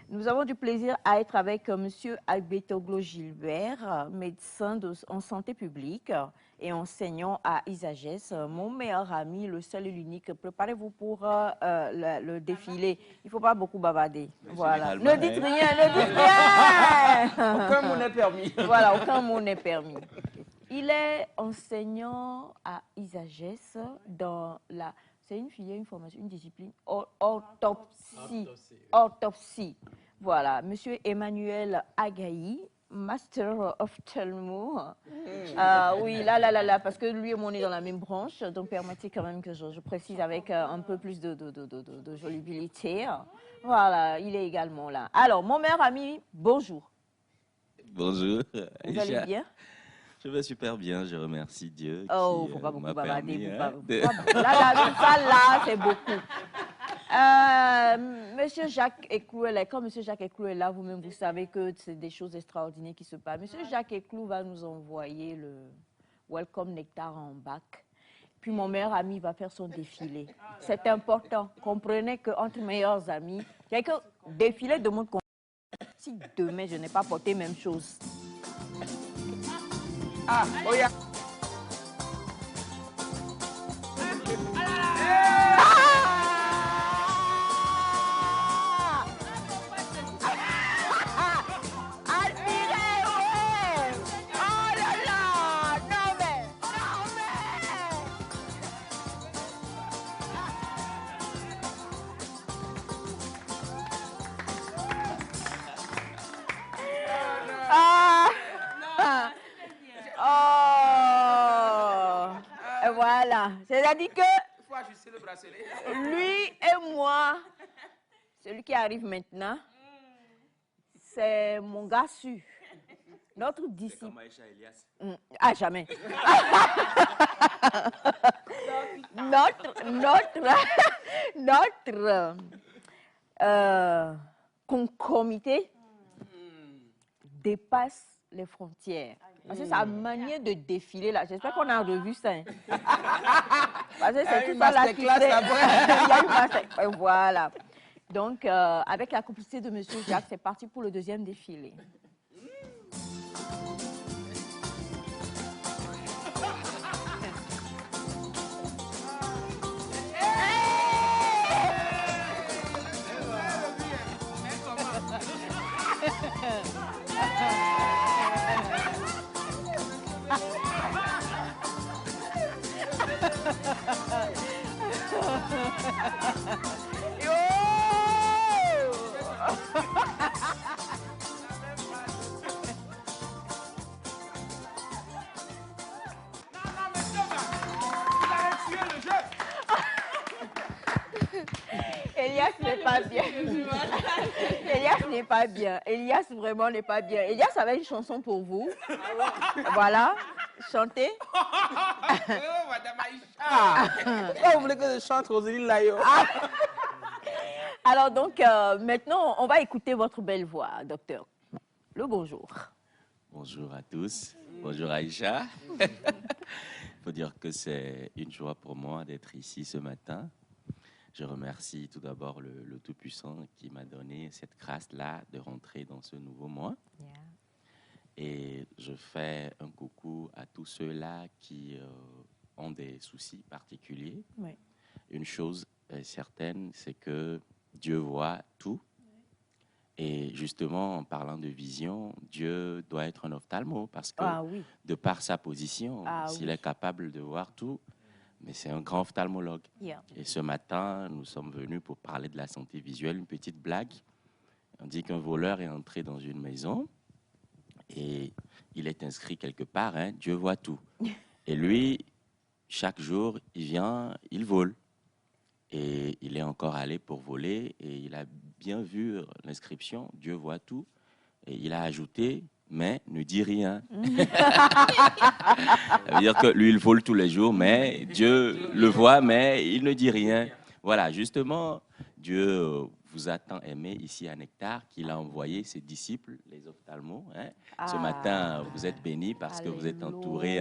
Nous avons du plaisir à être avec M. Albetoglo Gilbert, médecin en santé publique et enseignant à Isages, mon meilleur ami, le seul et l'unique. Préparez-vous pour le défilé. Il ne faut pas beaucoup bavarder. Voilà. Ne dites rien, ne dites rien. Aucun mot n'est permis. Voilà, aucun mot n'est permis. Il est enseignant à Isages dans la... C'est une filière, une formation, une discipline, autopsie. Autopsie. Voilà, Monsieur Emmanuel Agaï, Master of Talmud. Oui, là, parce que lui et moi, on est dans la même branche, donc permettez quand même que je précise avec un peu plus de jolibilité. Voilà, il est également là. Alors, mon meilleur ami, bonjour. Bonjour. Vous allez bien? Je vais super bien, je remercie Dieu. Oh, faut pas beaucoup bavarder. Là, c'est beaucoup. Monsieur Jacques Eklou, quand Monsieur Jacques Eklou est là, vous-même, vous savez que c'est des choses extraordinaires qui se passent. Monsieur Jacques Eklou va nous envoyer le Welcome Nectar en bac. Puis mon meilleur ami va faire son défilé. C'est important. Comprenez qu'entre meilleurs amis, quelqu'un défilé de monde. Si demain, je n'ai pas porté même chose. Ah, oh yeah. Voilà, c'est-à-dire que lui et moi, celui qui arrive maintenant, c'est mon gars sûr. Notre disciple. Ah, jamais. notre concomitant dépasse les frontières. Parce que sa manière de défiler, là, j'espère qu'on a revu ça. Hein. Parce que c'est tout ça là qui fait... Il y a une masterclass. Voilà. Donc, avec la complicité de M. Jacques, c'est parti pour le deuxième défilé. Elias n'est pas bien. Elias n'est pas bien. Elias vraiment n'est pas bien. Elias avait une chanson pour vous. Voilà. Chantez. Madame Aïcha. Pourquoi vous voulez que je chante Roselyne Layo? Alors donc, maintenant, on va écouter votre belle voix, docteur. Le bonjour. Bonjour à tous. Bonjour Aïcha. Il faut dire que c'est une joie pour moi d'être ici ce matin. Je remercie tout d'abord le Tout-Puissant qui m'a donné cette grâce-là de rentrer dans ce nouveau mois. Yeah. Et je fais un coucou à tous ceux-là qui ont des soucis particuliers. Oui. Une chose est certaine, c'est que Dieu voit tout. Et justement, en parlant de vision, Dieu doit être un ophtalmo parce que Oui. de par sa position, s'il oui. est capable de voir tout, mais c'est un grand ophtalmologue. Yeah. Et ce matin, nous sommes venus pour parler de la santé visuelle. Une petite blague. On dit qu'un voleur est entré dans une maison et il est inscrit quelque part, hein, Dieu voit tout. Et lui, chaque jour, il vient, il vole. Et il est encore allé pour voler et il a bien vu l'inscription, Dieu voit tout. Et il a ajouté, mais ne dit rien. Ça veut dire que lui, il vole tous les jours, mais Dieu le voit, mais il ne dit rien. Voilà, justement, Dieu vous a tant aimé ici à Nectar qu'il a envoyé ses disciples, les ophtalmos. Hein. Ce matin, vous êtes bénis parce que vous êtes entourés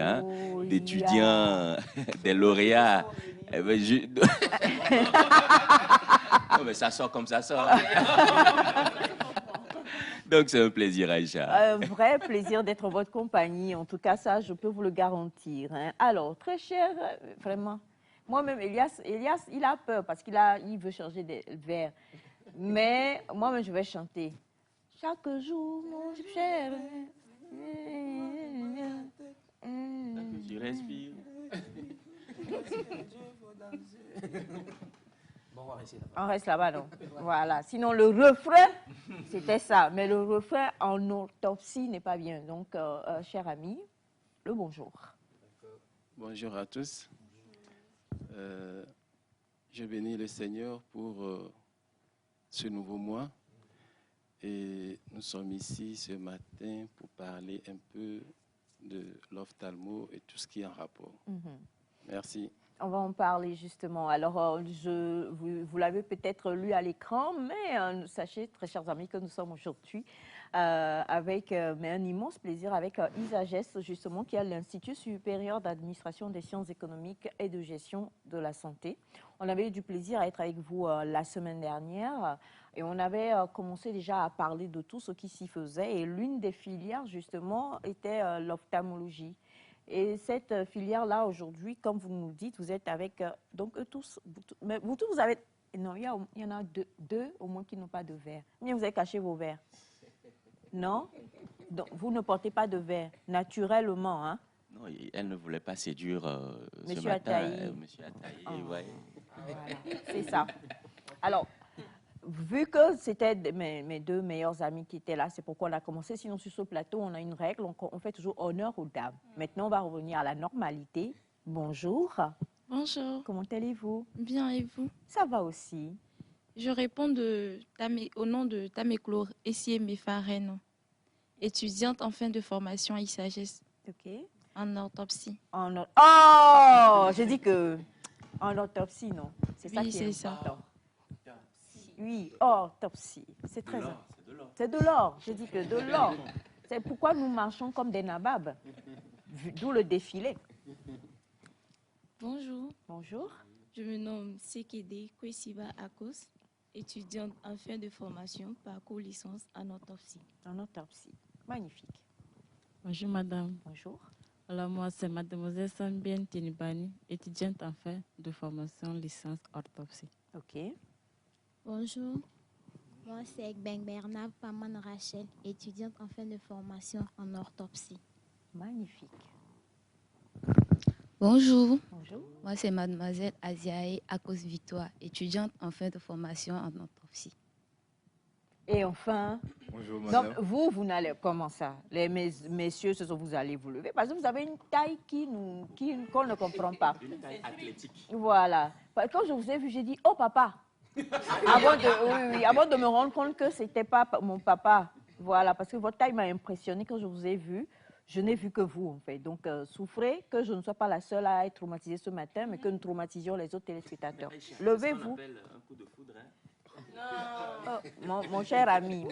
d'étudiants, des lauréats. Eh ben, non, mais ça sort comme ça sort. Donc, c'est un plaisir, Aïcha. Un vrai plaisir d'être en votre compagnie. En tout cas, ça, je peux vous le garantir. Hein. Alors, très cher, vraiment, moi-même, Elias, il a peur parce il veut changer de vers. Mais moi-même, je vais chanter. Chaque jour, mon cher. Je respire. Bon, on va rester là-bas. On reste là-bas, non? Voilà. Sinon, le refrain, c'était ça. Mais le refrain en orthopsie n'est pas bien. Donc, cher ami, le bonjour. Bonjour à tous. Je bénis le Seigneur pour ce nouveau mois. Et nous sommes ici ce matin pour parler un peu de l'ophtalmo et tout ce qui est en rapport. Merci. On va en parler justement. Alors, vous l'avez peut-être lu à l'écran, mais sachez, très chers amis, que nous sommes aujourd'hui avec un immense plaisir avec ISAGES, justement, qui est l'Institut supérieur d'administration des sciences économiques et de gestion de la santé. On avait eu du plaisir à être avec vous la semaine dernière et on avait commencé déjà à parler de tout ce qui s'y faisait. Et l'une des filières, justement, était l'ophtalmologie. Et cette filière-là, aujourd'hui, comme vous nous dites, vous êtes avec... donc, tous, mais vous tous, vous avez... Non, il y en a deux au moins qui n'ont pas de verre. Mais vous avez caché vos verres. Non? Donc, vous ne portez pas de verre, naturellement, hein? Non, elle ne voulait pas séduire ce Monsieur matin. Ataï. Monsieur Ataï, ouais. Voilà, c'est ça. Alors, vu que c'était mes deux meilleurs amis qui étaient là, c'est pourquoi on a commencé. Sinon, sur ce plateau, on a une règle, on fait toujours honneur aux dames. Maintenant, on va revenir à la normalité. Bonjour. Bonjour. Comment allez-vous? Bien, et vous? Ça va aussi. Je réponds au nom de Tameklo Essier Mefareno, étudiante en fin de formation à ISAGES. OK. En orthopsie. Oh, j'ai dit que en orthopsie, non. C'est ça qui est important. Oui, orthopsie. C'est très important. C'est de l'or. J'ai dit que de l'or. C'est pourquoi nous marchons comme des nababs. D'où le défilé. Bonjour. Bonjour. Je me nomme Sekede Kwesiba Akos, étudiante en fin de formation, parcours licence en orthopsie. En orthopsie. Magnifique. Bonjour madame. Bonjour. Alors moi c'est mademoiselle Sambien Tinibani, étudiante en fin de formation licence orthopsie. OK. Bonjour. Moi c'est Ekbeng Bernard Paman Rachel, étudiante en fin de formation en orthopsie. Magnifique. Bonjour. Bonjour. Moi, c'est mademoiselle Asiae Akos Victoire, étudiante en fin de formation en orthopsie. Et enfin, bonjour, madame. donc vous n'allez, comment ça? Les messieurs, vous allez vous lever parce que vous avez une taille qu'on ne comprend pas. Une taille athlétique. Voilà. Quand je vous ai vu, j'ai dit, oh papa. Avant de me rendre compte que ce n'était pas mon papa. Voilà, parce que votre taille m'a impressionné quand je vous ai vu. Je n'ai vu que vous, en fait. Donc, souffrez que je ne sois pas la seule à être traumatisée ce matin, mais que nous traumatisions les autres téléspectateurs. Levez-vous. Oh, mon cher ami,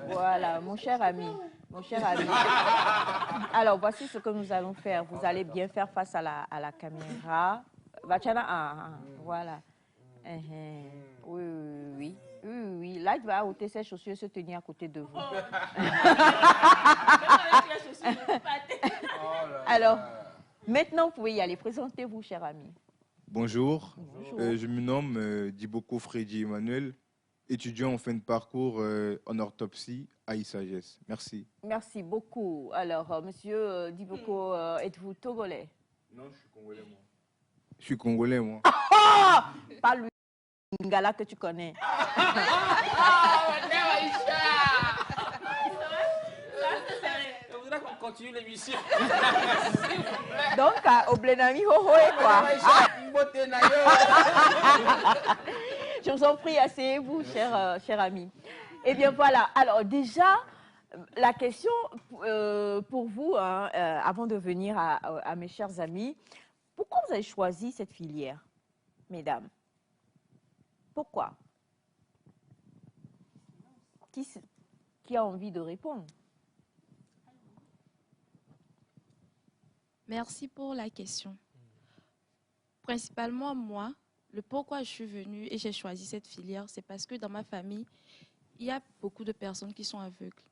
voilà, mon cher ami. Alors, voici ce que nous allons faire. Vous allez bien faire face à la caméra. Voilà. Oui. Là, il va ôter ses chaussures et se tenir à côté de vous. Alors, maintenant, vous pouvez y aller. Présentez-vous, cher ami. Bonjour. Je me nomme Diboko Freddy Emmanuel, étudiant en fin de parcours en orthopsie à ISAGES. Merci. Merci beaucoup. Alors, monsieur Diboko, êtes-vous togolais? Non, je suis congolais, moi. Je suis congolais, moi. Pas le Ngala que tu connais. Je voudrais qu'on continue l'émission. Donc, au Blenami, quoi. Je vous en prie, asseyez-vous, cher ami. Eh bien, voilà. Alors, déjà, la question pour vous, avant de venir à mes chers amis, pourquoi vous avez choisi cette filière, mesdames? Pourquoi? Qui a envie de répondre? Merci pour la question. Principalement, moi, le pourquoi je suis venue et j'ai choisi cette filière, c'est parce que dans ma famille, il y a beaucoup de personnes qui sont aveugles.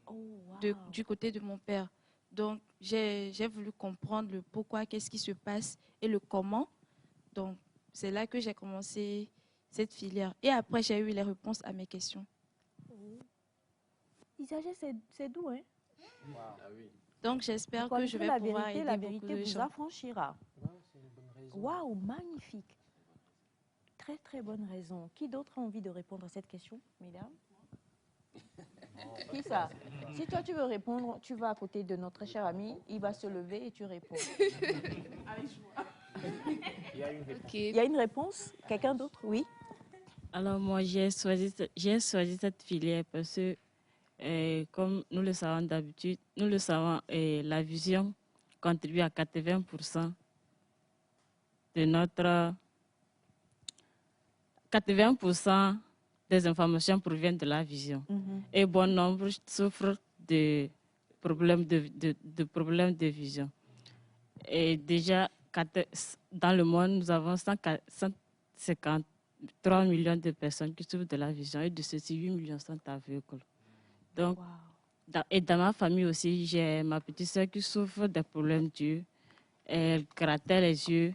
Oh, wow. Du côté de mon père. Donc, j'ai voulu comprendre le pourquoi, qu'est-ce qui se passe et le comment. Donc, c'est là que j'ai commencé cette filière. Et après, j'ai eu les réponses à mes questions. Isages, c'est doux, hein? Wow. Ah oui. Donc, j'espère que je vais pouvoir aider la beaucoup vérité de vous gens. affranchira. Waouh, magnifique. Très, très bonne raison. Qui d'autre a envie de répondre à cette question, mesdames? Qui ça? Si toi, tu veux répondre, tu vas à côté de notre cher ami, il va se lever et tu réponds. Il y a une réponse? Quelqu'un d'autre? Oui. Alors moi, j'ai choisi cette filière parce que, comme nous le savons d'habitude, la vision contribue à 80% de notre... 80% des informations proviennent de la vision. Et bon nombre souffrent de problèmes de vision. Et déjà, dans le monde, nous avons 153 millions de personnes qui souffrent de la vision et de ceux-ci, 8 millions sont aveugles. Donc, dans ma famille aussi, j'ai ma petite soeur qui souffre des problèmes d'yeux. Elle grattait les yeux.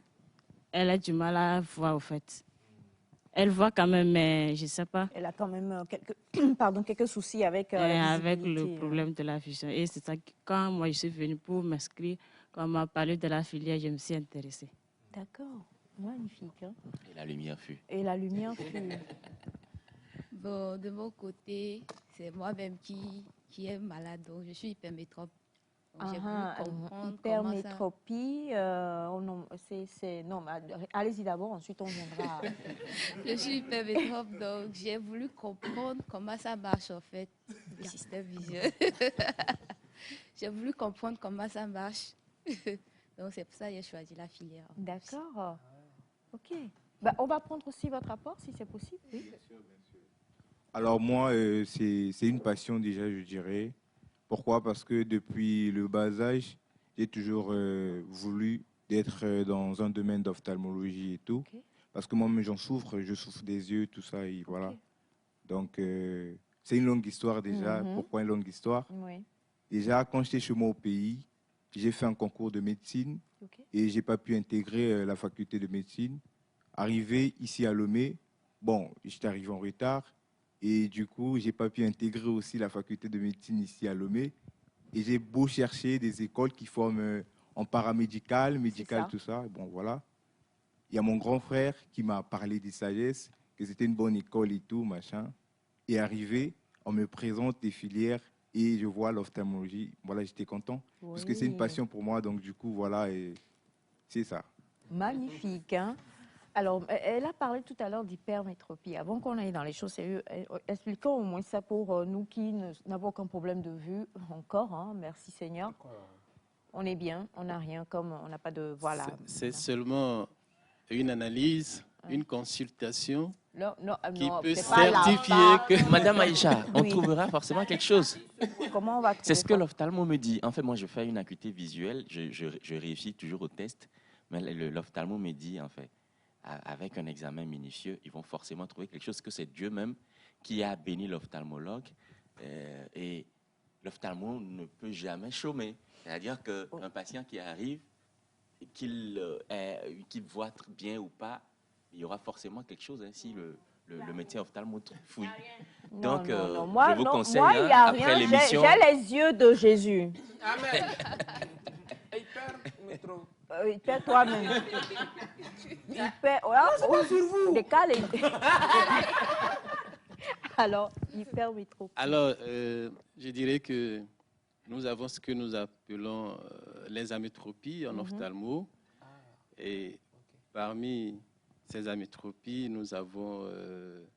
Elle a du mal à voir, au fait. Elle voit quand même, mais je ne sais pas. Elle a quand même quelques soucis avec la visibilité. Avec le problème de la vision. Et c'est ça que quand moi je suis venue pour m'inscrire, quand on m'a parlé de la filière, je me suis intéressée. D'accord, magnifique. Hein? Et la lumière fut. Et la lumière fut. Bon, de mon côté, c'est moi-même qui est malade, donc je suis hypermétrope. J'ai voulu comprendre hypermétropie, non, allez-y d'abord, ensuite on viendra. Je suis hypermétrope, donc j'ai voulu comprendre comment ça marche en fait, le système visuel. J'ai voulu comprendre comment ça marche. Donc c'est pour ça que j'ai choisi la filière. D'accord. Ok. Bah, on va prendre aussi votre rapport si c'est possible. Oui. Bien sûr. Alors moi, c'est une passion déjà, je dirais. Pourquoi? Parce que depuis le bas âge, j'ai toujours voulu être dans un domaine d'ophtalmologie et tout. Okay. Parce que moi-même, je souffre des yeux, tout ça, et voilà. Okay. Donc, c'est une longue histoire déjà. Pourquoi une longue histoire? Oui. Déjà, quand j'étais chez moi au pays, j'ai fait un concours de médecine et je n'ai pas pu intégrer la faculté de médecine. Arrivé ici à Lomé, bon, j'étais arrivé en retard. Et du coup, je n'ai pas pu intégrer aussi la faculté de médecine ici à Lomé. Et j'ai beau chercher des écoles qui forment en paramédical, médical, ça. tout ça. Bon, voilà. Il y a mon grand frère qui m'a parlé de sagesse, que c'était une bonne école et tout, machin. Et arrivé, on me présente des filières et je vois l'ophtalmologie. Voilà, j'étais content. Oui. Parce que c'est une passion pour moi, donc du coup, voilà, et c'est ça. Magnifique, hein? Alors, elle a parlé tout à l'heure d'hypermétropie. Avant qu'on aille dans les choses sérieuses, expliquons au moins ça pour nous qui n'avons aucun problème de vue encore, hein, merci Seigneur. On est bien, on n'a rien, comme on n'a pas de... Voilà. C'est seulement une analyse, une consultation qui peut certifier que... Madame Aïcha, on Oui. trouvera forcément quelque chose. Comment on va C'est ce que trouver l'ophtalmo me dit. En fait, moi, je fais une acuité visuelle, je réussis toujours au test, mais l'ophtalmo me dit, en fait, avec un examen minutieux, ils vont forcément trouver quelque chose, que c'est Dieu même qui a béni l'ophtalmologue. Et l'ophtalmo ne peut jamais chômer. C'est-à-dire qu'un patient qui arrive, qu'il voit bien ou pas, il y aura forcément quelque chose, hein, si le médecin ophtalmo fouille. Donc, Moi, je vous conseille, moi, il y a après rien. l'émission... J'ai les yeux de Jésus. Amen. Hyper toi-même. Hyper... c'est pas sur vous. Décalé. Alors, hypermétropie. Alors, je dirais que nous avons ce que nous appelons les amétropies en ophtalmo. Et parmi ces amétropies, nous avons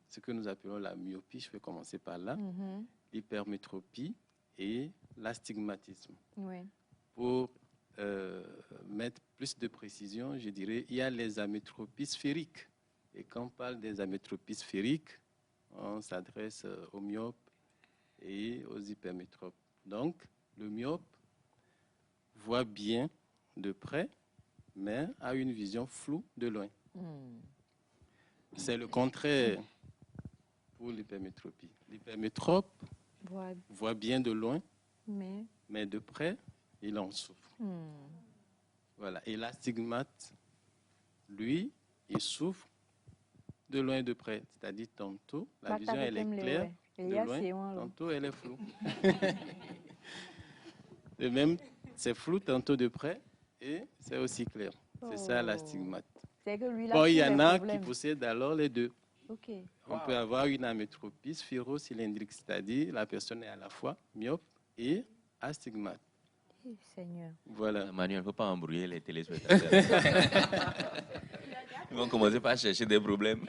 ce que nous appelons la myopie. Je vais commencer par là. L'hypermétropie et l'astigmatisme. Oui. Pour mettre plus de précision, je dirais il y a les amétropies sphériques. Et quand on parle des amétropies sphériques, on s'adresse aux myopes et aux hypermétropes. Donc, le myope voit bien de près, mais a une vision floue de loin. C'est le contraire pour l'hypermétropie. L'hypermétrope voit bien de loin, mais de près, il en souffre. Voilà. Et l'astigmate, lui, il souffre de loin et de près. C'est-à-dire, tantôt, la vision, elle est claire de loin, tantôt, elle est floue. De même, c'est flou tantôt de près et c'est aussi clair. C'est ça l'astigmate. Bon, il y en a qui possèdent alors les deux. On peut avoir une amétropie sphéro-cylindrique, c'est-à-dire la personne est à la fois myope et astigmate. Seigneur. Voilà. Manuel, il ne faut pas embrouiller les téléspectateurs. Ils vont commencer par chercher des problèmes.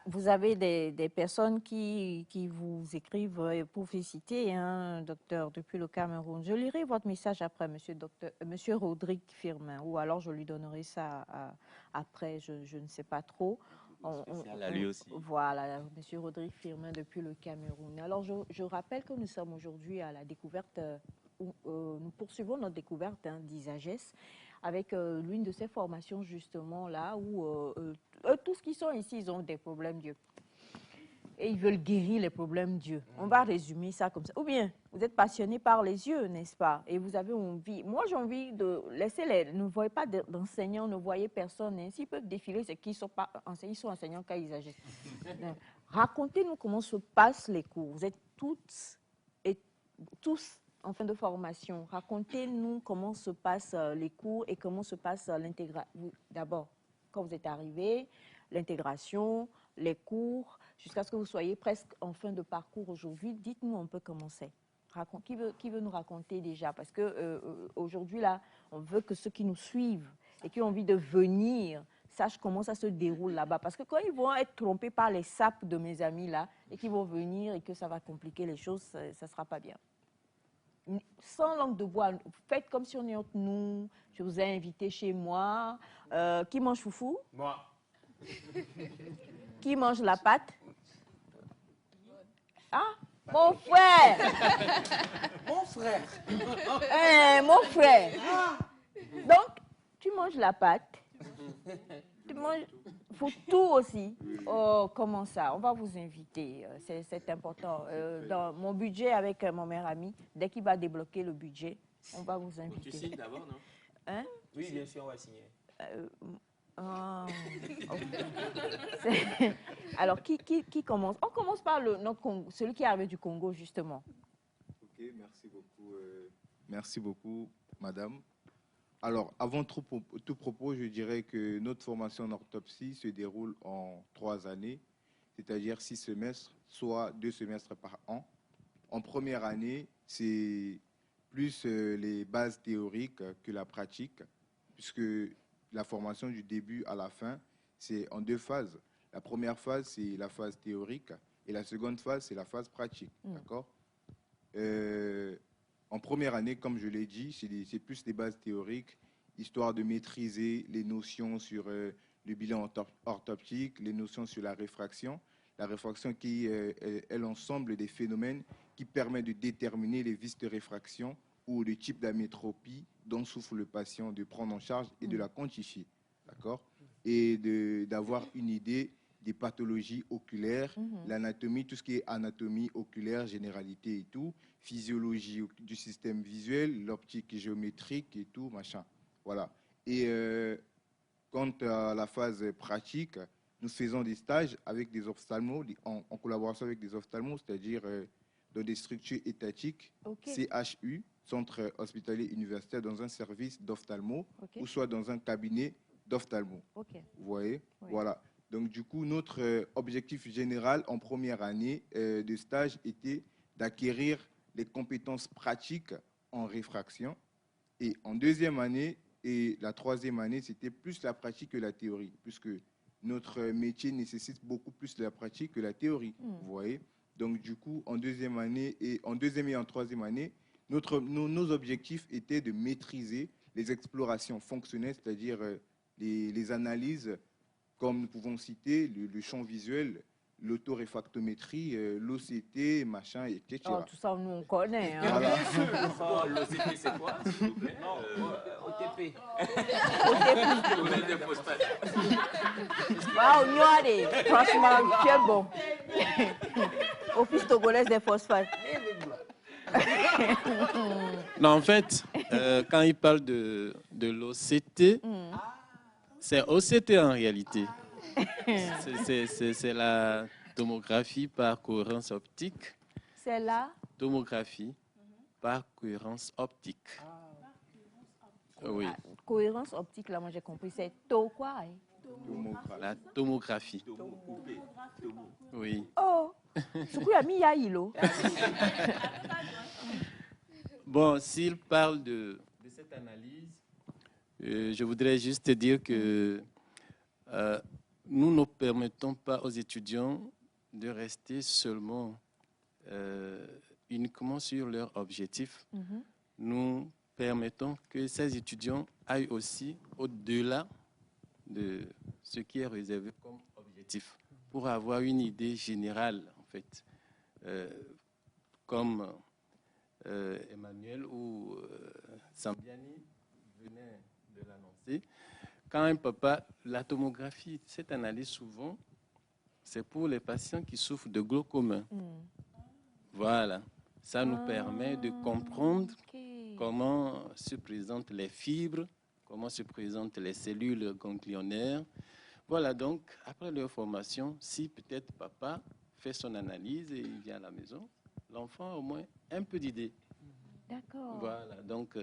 Vous avez des personnes qui vous écrivent pour féliciter, hein, docteur, depuis le Cameroun. Je lirai votre message après, monsieur Rodrigue Firmin, ou alors je lui donnerai ça après, je ne sais pas trop. À lui aussi. Voilà, monsieur Rodrigue Firmin depuis le Cameroun. Alors, je rappelle que nous sommes aujourd'hui à la découverte, nous poursuivons notre découverte d'Isagesse avec l'une de ces formations justement là où tous qui sont ici, ils ont des problèmes Dieu. Et ils veulent guérir les problèmes Dieu. On va résumer ça comme ça. Ou bien, vous êtes passionné par les yeux, n'est-ce pas? Et vous avez envie. Moi, j'ai envie de laisser ne voyez pas d'enseignants, ne voyez personne. Hein. S'ils peuvent défiler, c'est qu'ils sont pas enseignants, ils sont enseignants quand ils agissent. Racontez-nous comment se passent les cours. Vous êtes toutes et tous en fin de formation. Racontez-nous comment se passent les cours et comment se passe l'intégration. D'abord, quand vous êtes arrivé, l'intégration, les cours, jusqu'à ce que vous soyez presque en fin de parcours aujourd'hui. Dites-nous un peu comment c'est. Qui veut nous raconter déjà? Parce que aujourd'hui, là, on veut que ceux qui nous suivent et qui ont envie de venir sachent comment ça se déroule là-bas. Parce que quand ils vont être trompés par les sapes de mes amis là, et qu'ils vont venir et que ça va compliquer les choses, ça ne sera pas bien. Sans langue de bois, faites comme si on est entre nous. Je vous ai invité chez moi. Qui mange foufou? Moi. Qui mange la pâte? Ah, mon frère! Mon frère! Mon frère! Donc, tu manges la pâte. Tu manges tout aussi. Oh, comment ça? On va vous inviter. C'est important. Dans mon budget avec mon meilleur ami, dès qu'il va débloquer le budget, on va vous inviter. Tu signes d'abord, non? Hein? Oui, bien sûr, on va signer. Okay. Alors, qui commence? On commence par celui qui est arrivé du Congo, justement. Ok. Merci beaucoup, madame. Alors, avant tout propos, je dirais que notre formation en orthopsie se déroule en 3 années, c'est-à-dire 6 semestres, soit 2 semestres par an. En première année, c'est plus les bases théoriques que la pratique, puisque la formation du début à la fin, c'est en 2 phases. La première phase, c'est la phase théorique, et la seconde phase, c'est la phase pratique. D'accord ? En première année, comme je l'ai dit, c'est plus les bases théoriques, histoire de maîtriser les notions sur le bilan orthoptique, les notions sur la réfraction. La réfraction qui est l'ensemble des phénomènes qui permet de déterminer les vices de réfraction ou le type d'amétropie dont souffre le patient, de prendre en charge et de la quantifier. D'accord ? Et d'avoir une idée des pathologies oculaires, l'anatomie, tout ce qui est anatomie oculaire, généralité et tout, physiologie du système visuel, l'optique géométrique et tout, machin. Voilà. Et quant à la phase pratique, nous faisons des stages avec des ophtalmos, en collaboration avec des ophtalmos, c'est-à-dire dans des structures étatiques, CHU, Centre hospitalier universitaire, dans un service d'ophtalmo, ou soit dans un cabinet d'ophtalmo. Vous voyez ? Voilà. Donc, du coup, notre objectif général en première année de stage était d'acquérir les compétences pratiques en réfraction. Et en deuxième année et la troisième année, c'était plus la pratique que la théorie, puisque notre métier nécessite beaucoup plus de la pratique que la théorie. Vous voyez ? Donc, du coup, en deuxième et en troisième année, nos objectifs étaient de maîtriser les explorations fonctionnelles, c'est-à-dire les analyses, comme nous pouvons citer le champ visuel, l'autoréfractométrie, l'OCT, machin, etc. Oh, tout ça, nous, on connaît. Hein. Voilà. Oh, l'OCT, c'est quoi, s'il vous plaît? OTP. Waouh, Nyore, franchement, tu es bon. Office togolais des phosphates. Non, en fait, quand il parle de l'OCT, c'est OCT en réalité. C'est la tomographie par cohérence optique. C'est la tomographie par cohérence optique. Oui. Cohérence optique, là, moi j'ai compris, c'est quoi hein? La tomographie. Oui. Oh, ce qu'il a mis Yaïlo. Bon, s'il parle de cette analyse, je voudrais juste dire que nous ne permettons pas aux étudiants de rester seulement uniquement sur leur objectif. Nous permettons que ces étudiants aillent aussi au-delà de ce qui est réservé comme objectif pour avoir une idée générale, en fait. Comme Emmanuel ou Sambiani venaient de l'annoncer, quand un papa, la tomographie, cette analyse souvent, c'est pour les patients qui souffrent de glaucome. Voilà, ça nous permet de comprendre comment se présentent les fibres, comment se présentent les cellules ganglionnaires. Voilà, donc, après leur formation, si peut-être papa fait son analyse et il vient à la maison, l'enfant a au moins un peu d'idée. D'accord. Voilà, donc,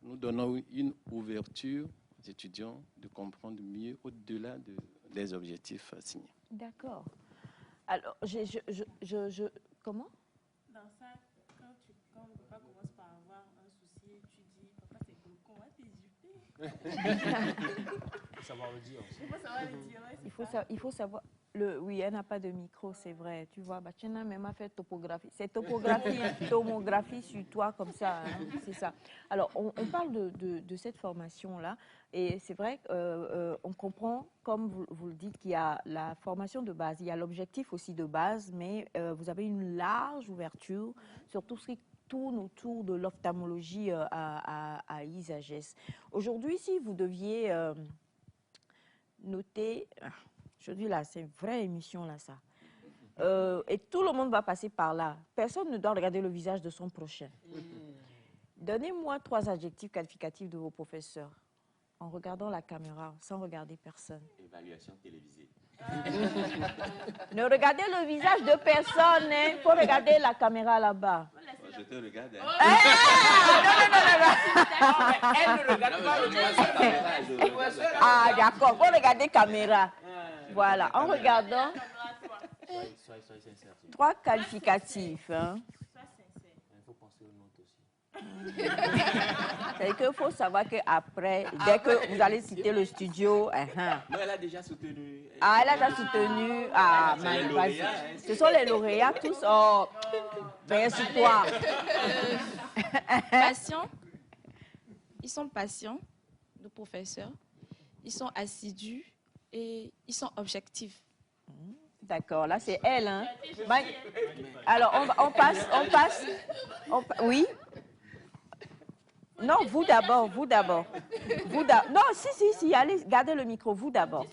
nous donnons une ouverture aux étudiants de comprendre mieux au-delà des objectifs assignés. D'accord. Alors, comment? Dans ça, quand le papa commence par avoir un souci, tu dis, papa, c'est glaucome, on va t'éjecter. Il faut savoir le dire aussi. Il faut savoir le dire, ouais, Il faut savoir. Oui, elle n'a pas de micro, c'est vrai. Tu vois, tu n'as même pas fait topographie. C'est tomographie sur toi, comme ça. Hein, c'est ça. Alors, on parle de cette formation-là. Et c'est vrai qu'on comprend, comme vous le dites, qu'il y a la formation de base. Il y a l'objectif aussi de base, mais vous avez une large ouverture sur tout ce qui tourne autour de l'ophtalmologie à ISAGES. Aujourd'hui, si vous deviez noter... Aujourd'hui, là, c'est une vraie émission, là, ça. Et tout le monde va passer par là. Personne ne doit regarder le visage de son prochain. Donnez-moi 3 adjectifs qualificatifs de vos professeurs, en regardant la caméra, sans regarder personne. Évaluation télévisée. Ne regardez le visage de personne, il faut regarder la caméra là-bas. Je te regarde. Non. Elle ne regarde pas le Ah, d'accord, il faut regarder caméra. Voilà, en regardant. 3 qualificatifs. Hein. Il faut penser aux notes aussi. C'est qu'il faut savoir qu'après, dès que vous allez citer le studio, Non, elle a déjà soutenu. Ah, elle a déjà soutenu. Ah, vas-y. Ce sont les lauréats tous. Oh, ben sur toi. Patients. Ils sont patients, nos professeurs. Ils sont assidus et ils sont objectifs. D'accord, là c'est elle. Hein. Alors, on passe. Oui. Non, vous d'abord. Non, si, allez, gardez le micro, vous d'abord.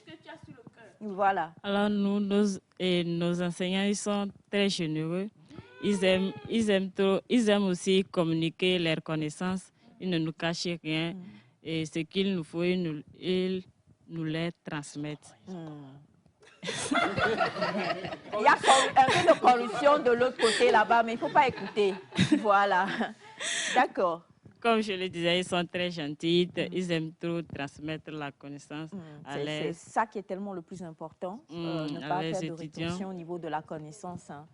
Voilà. Alors, nos enseignants, ils sont très généreux. Ils aiment aussi communiquer leurs connaissances. Ils ne nous cachent rien. Et ce qu'il nous faut, ils nous les transmettent. Il y a un peu de corruption de l'autre côté là-bas, mais il ne faut pas écouter. Voilà. D'accord. Comme je le disais, ils sont très gentils, ils aiment trop transmettre la connaissance à C'est ça qui est tellement le plus important, ne pas faire de rétention au niveau de la connaissance. Hein.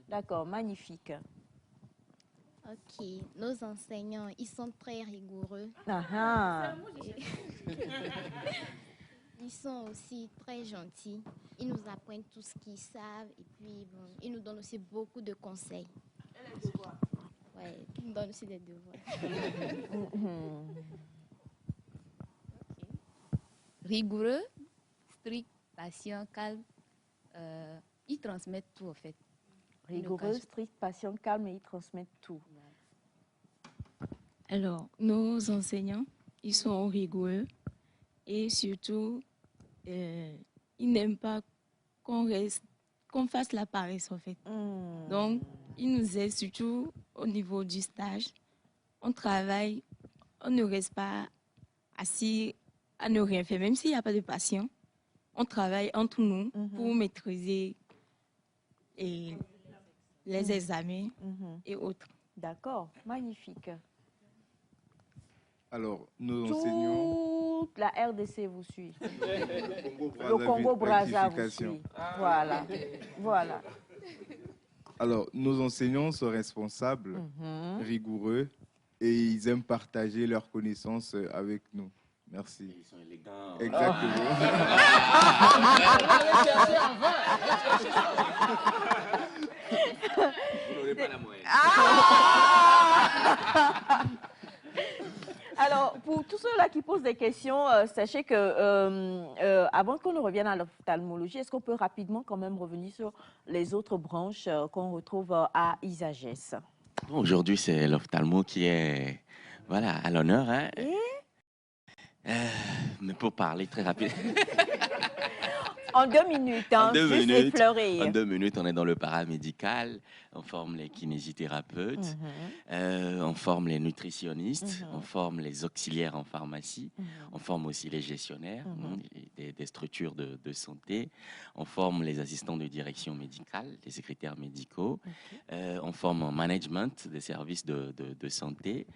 D'accord, magnifique. Ok, nos enseignants, ils sont très rigoureux. Ils sont aussi très gentils. Ils nous apprennent tout ce qu'ils savent et puis bon, ils nous donnent aussi beaucoup de conseils. Et les devoirs. Ouais, ils nous donnent aussi des devoirs. Rigoureux, strict, patient, calme. Ils transmettent tout en fait. Rigoureux, strict, patient, calme et ils transmettent tout. Alors, nos enseignants, ils sont rigoureux et surtout, ils n'aiment pas qu'on fasse la paresse en fait. Donc, ils nous aident surtout au niveau du stage. On travaille, on ne reste pas assis à ne rien faire, même s'il n'y a pas de patient. On travaille entre nous pour maîtriser les examens et autres. D'accord, magnifique. Alors, nos enseignants... Toute la RDC vous suit. Le Congo-Brazza vous suit. Voilà. Voilà. Alors, nos enseignants sont responsables, rigoureux, et ils aiment partager leurs connaissances avec nous. Merci. Ils sont élégants. Exactement. Vous n'aurez pas la moyenne. Alors, pour tous ceux-là qui posent des questions, sachez que avant qu'on ne revienne à l'ophtalmologie, est-ce qu'on peut rapidement quand même revenir sur les autres branches qu'on retrouve à ISAGES? Aujourd'hui, c'est l'ophtalmo qui est à l'honneur. Hein. Mais pour parler très rapide. En 2 minutes, hein, juste effleurer. En 2 minutes, on est dans le paramédical, on forme les kinésithérapeutes, on forme les nutritionnistes, on forme les auxiliaires en pharmacie, on forme aussi les gestionnaires des structures de santé, on forme les assistants de direction médicale, les secrétaires médicaux, on forme en management des services de santé,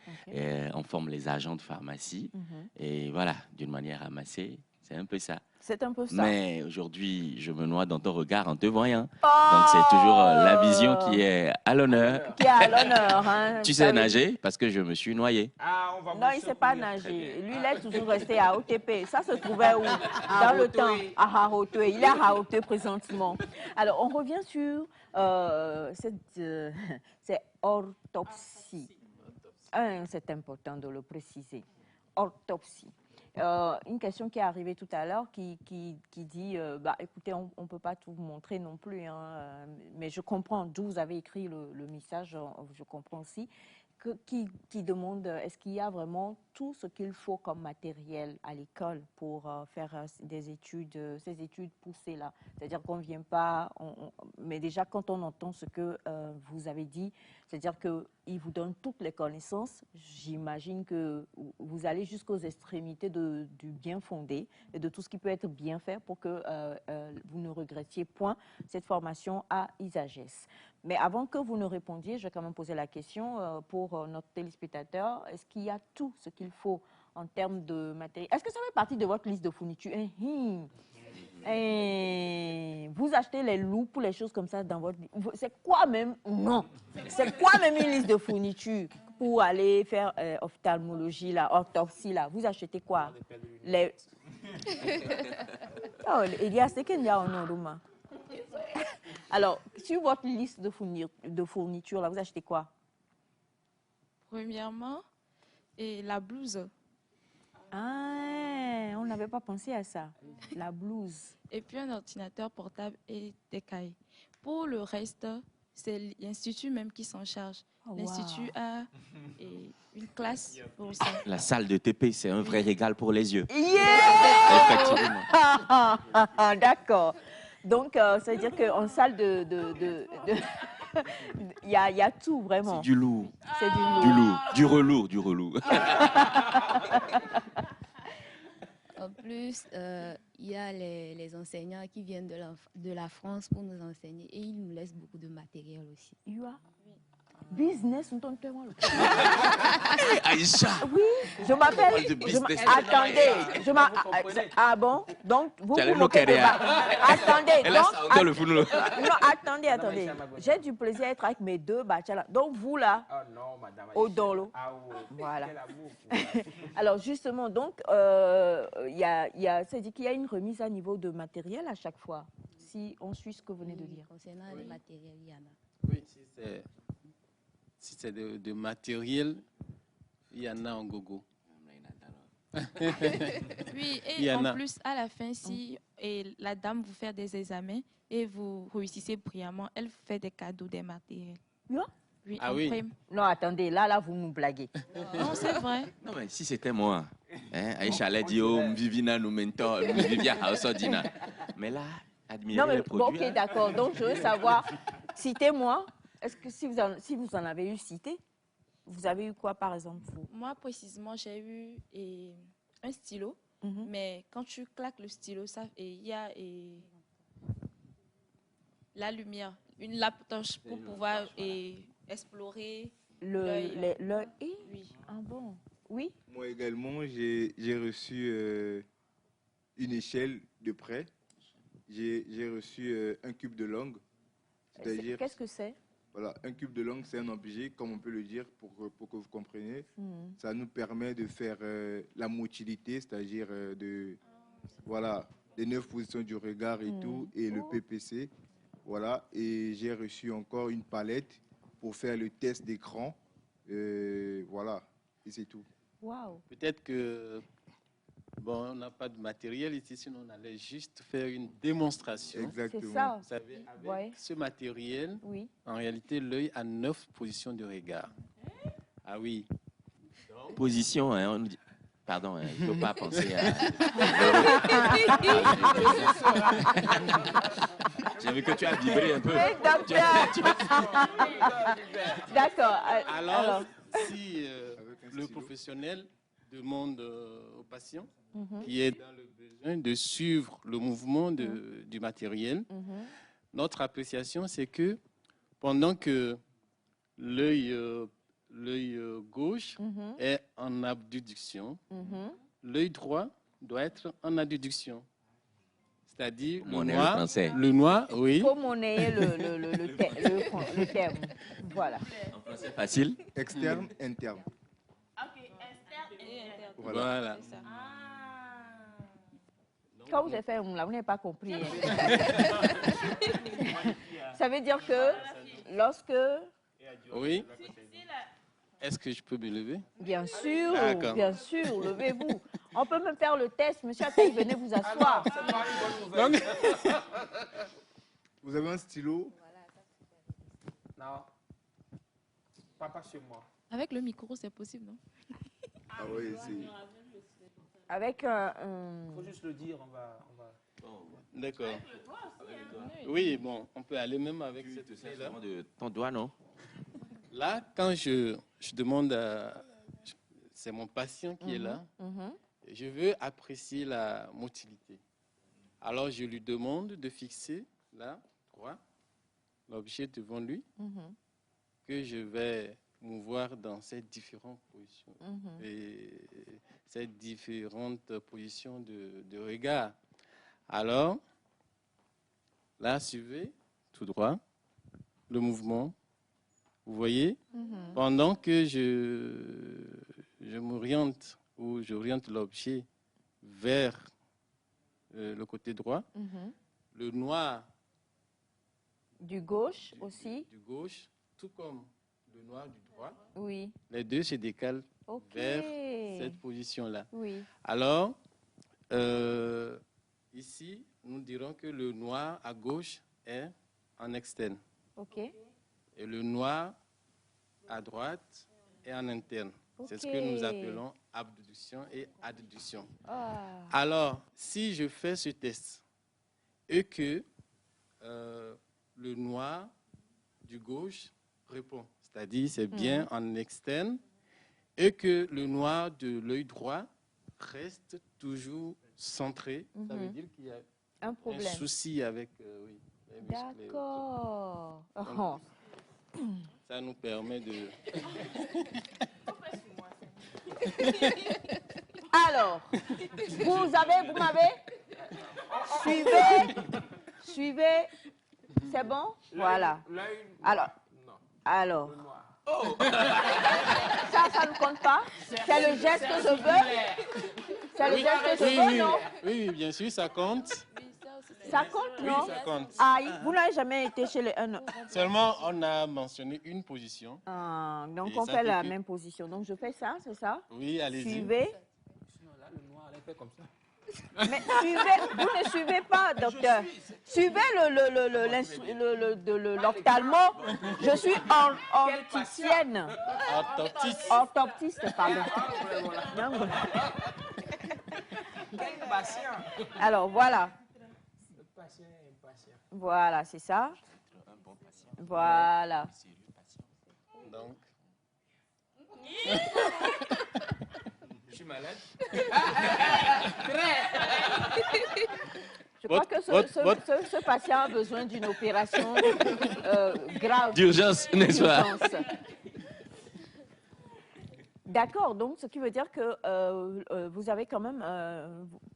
on forme les agents de pharmacie, et voilà, d'une manière amassée. C'est un peu ça. C'est un peu ça. Mais aujourd'hui, je me noie dans ton regard en te voyant. Donc, c'est toujours la vision qui est à l'honneur. Qui est à l'honneur. Hein. Tu sais nager parce que je me suis noyé. Non, il ne sait pas nager. Lui, il est toujours resté à OTP. Ça se trouvait où? Dans le temps, à Haotoué. Il est à Haotoué présentement. Alors, on revient sur cette orthopsie. C'est important de le préciser. Orthopsie. Une question qui est arrivée tout à l'heure qui dit écoutez, on ne peut pas tout vous montrer non plus, hein, mais je comprends d'où vous avez écrit le message, je comprends aussi qui demande, est-ce qu'il y a vraiment tout ce qu'il faut comme matériel à l'école pour faire ces études poussées-là? C'est-à-dire qu'on ne vient pas, mais déjà quand on entend ce que vous avez dit, c'est-à-dire qu'il vous donne toutes les connaissances, j'imagine que vous allez jusqu'aux extrémités du bien fondé et de tout ce qui peut être bien fait pour que vous ne regrettiez point cette formation à Isagès. Mais avant que vous ne répondiez, je vais quand même poser la question pour notre téléspectateur. Est-ce qu'il y a tout ce qu'il faut en termes de matériel? Est-ce que ça fait partie de votre liste de fournitures? Vous achetez les loupes ou les choses comme ça dans votre... C'est quoi même? Non. C'est quoi même une liste de fournitures pour aller faire ophtalmologie, orthopsie, là? Vous achetez quoi? Les... Oh, Elias, c'est qu'il y a un nom, alors, sur votre liste de fournitures, là, vous achetez quoi? Premièrement, la blouse. Ah, on n'avait pas pensé à ça. La blouse. Et puis un ordinateur portable et des cahiers. Pour le reste, c'est l'Institut même qui s'en charge. Oh, L'Institut a une classe pour ça. La salle de TP, c'est un vrai régal pour les yeux. Yeah! Effectivement. D'accord. Donc, ça veut dire qu'en salle il y a tout, vraiment. C'est du lourd. C'est du lourd. Du lourd. Du relourd, du relourd. En plus, il y a les enseignants qui viennent de la France pour nous enseigner et ils nous laissent beaucoup de matériel aussi. You are? Business, on t'entend tellement. Aïcha. Oui, je m'appelle. Attendez, ah bon? Donc vous moquez de attendez. Attendez. J'ai du plaisir à être avec mes deux bachelors. Donc vous là, au dolo. Voilà. Alors justement, donc ça dit qu'il y a une remise à niveau de matériel à chaque fois, si on suit ce que vous venez de dire. Concernant les matériels, il y en a. Oui, si c'est de matériel, il y en a en gogo. Oui, et en plus, à la fin, si la dame vous fait des examens et vous réussissez brillamment, elle vous fait des cadeaux, des matériels. Oui, ah oui. Prime. Non, attendez, là, vous nous blaguez. Non, c'est vrai. Non, mais si c'était moi, Aïcha allait dire, oh, Vivina nous mentor, Vivia Hausodina. Mais là, admirez les produits. Ok, d'accord. Donc, je veux savoir, citez-moi. Est-ce que si vous en avez eu cité, vous avez eu quoi, par exemple? Moi, précisément, j'ai eu un stylo. Mais quand tu claques le stylo, il y a la lumière, une lampe torche pour pouvoir explorer l'œil. Oui. Ah bon? Oui? Moi également, j'ai reçu une échelle de près. J'ai reçu un cube de langue. Qu'est-ce que c'est? Voilà, un cube de langue, c'est un objet, comme on peut le dire, pour que vous compreniez. Ça nous permet de faire la motilité, c'est-à-dire des 9 positions du regard et tout, et le PPC. Voilà, et j'ai reçu encore une palette pour faire le test d'écran. Voilà, et c'est tout. Wow. Peut-être que, on n'a pas de matériel ici, sinon on allait juste faire une démonstration. Exactement. C'est ça. Vous savez, avec ce matériel, en réalité, l'œil a 9 positions de regard. Ah oui. Position, on dit... Pardon, il ne faut pas penser à... J'ai vu que tu as vibré un peu. D'accord. Alors, si le professionnel demande au patient qui est dans le besoin de suivre le mouvement du matériel, notre appréciation, c'est que pendant que l'œil gauche est en abduction, l'œil droit doit être en adduction. C'est-à-dire le noir, oui. Il faut monnayer le terme. Voilà. En français facile. Externe, interne. Ok, externe et interne. Voilà. Quand vous avez fait là, vous n'avez pas compris. Ça veut dire que lorsque... Oui. Est-ce que je peux me lever? Bien sûr, levez-vous. On peut même faire le test. Monsieur Atay, venez vous asseoir. Vous avez un stylo? Non, pas chez moi. Avec le micro, c'est possible, non? Ah oui, c'est... Avec Il faut juste le dire, on va... D'accord. Oui, bon, on peut aller même avec cette clé-là. De ton doigt, non? Là, quand je demande à... C'est mon patient qui est là. Je veux apprécier la motilité. Alors, je lui demande de fixer, là, droit, l'objet devant lui, que je vais mouvoir dans ces différentes positions. Et ces différentes positions de regard. Alors, là, suivez, tout droit, le mouvement. Vous voyez? Pendant que je m'oriente ou j'oriente l'objet vers le côté droit, le noir du gauche aussi. Du gauche, tout comme le noir du droit. Oui. Les deux se décalent vers cette position-là. Oui. Alors, ici, nous dirons que le noir à gauche est en externe. OK. Et le noir à droite est en interne. C'est ce que nous appelons abduction et adduction. Alors, si je fais ce test et que le noir du gauche répond, c'est-à-dire c'est bien en externe, et que le noir de l'œil droit reste toujours centré, ça veut dire qu'il y a un problème. Un souci avec oui, les muscles. D'accord. Donc, ça nous permet de... Alors, vous m'avez suivez, c'est bon? Voilà. Alors, ça ne compte pas? C'est le geste que je veux? C'est le geste que je veux, non? Oui, bien sûr, ça compte. Ça compte, non? Oui, ça compte. Aïe, vous n'avez jamais été chez les 1. Seulement, on a mentionné une position. Donc, on fait la même position. Donc, je fais ça, c'est ça? Oui, allez-y. Suivez. Sinon, là, le noir, elle fait comme ça. Mais suivez, vous ne suivez pas, docteur. Suivez l'ophtalmo. Je suis opticienne. Orthoptiste, pardon. Alors, voilà. Le patient est impatient. Voilà, c'est ça. Voilà. Donc. Je suis malade. Je crois que ce patient a besoin d'une opération grave. D'urgence, n'est-ce pas? D'accord, donc ce qui veut dire que vous avez quand même,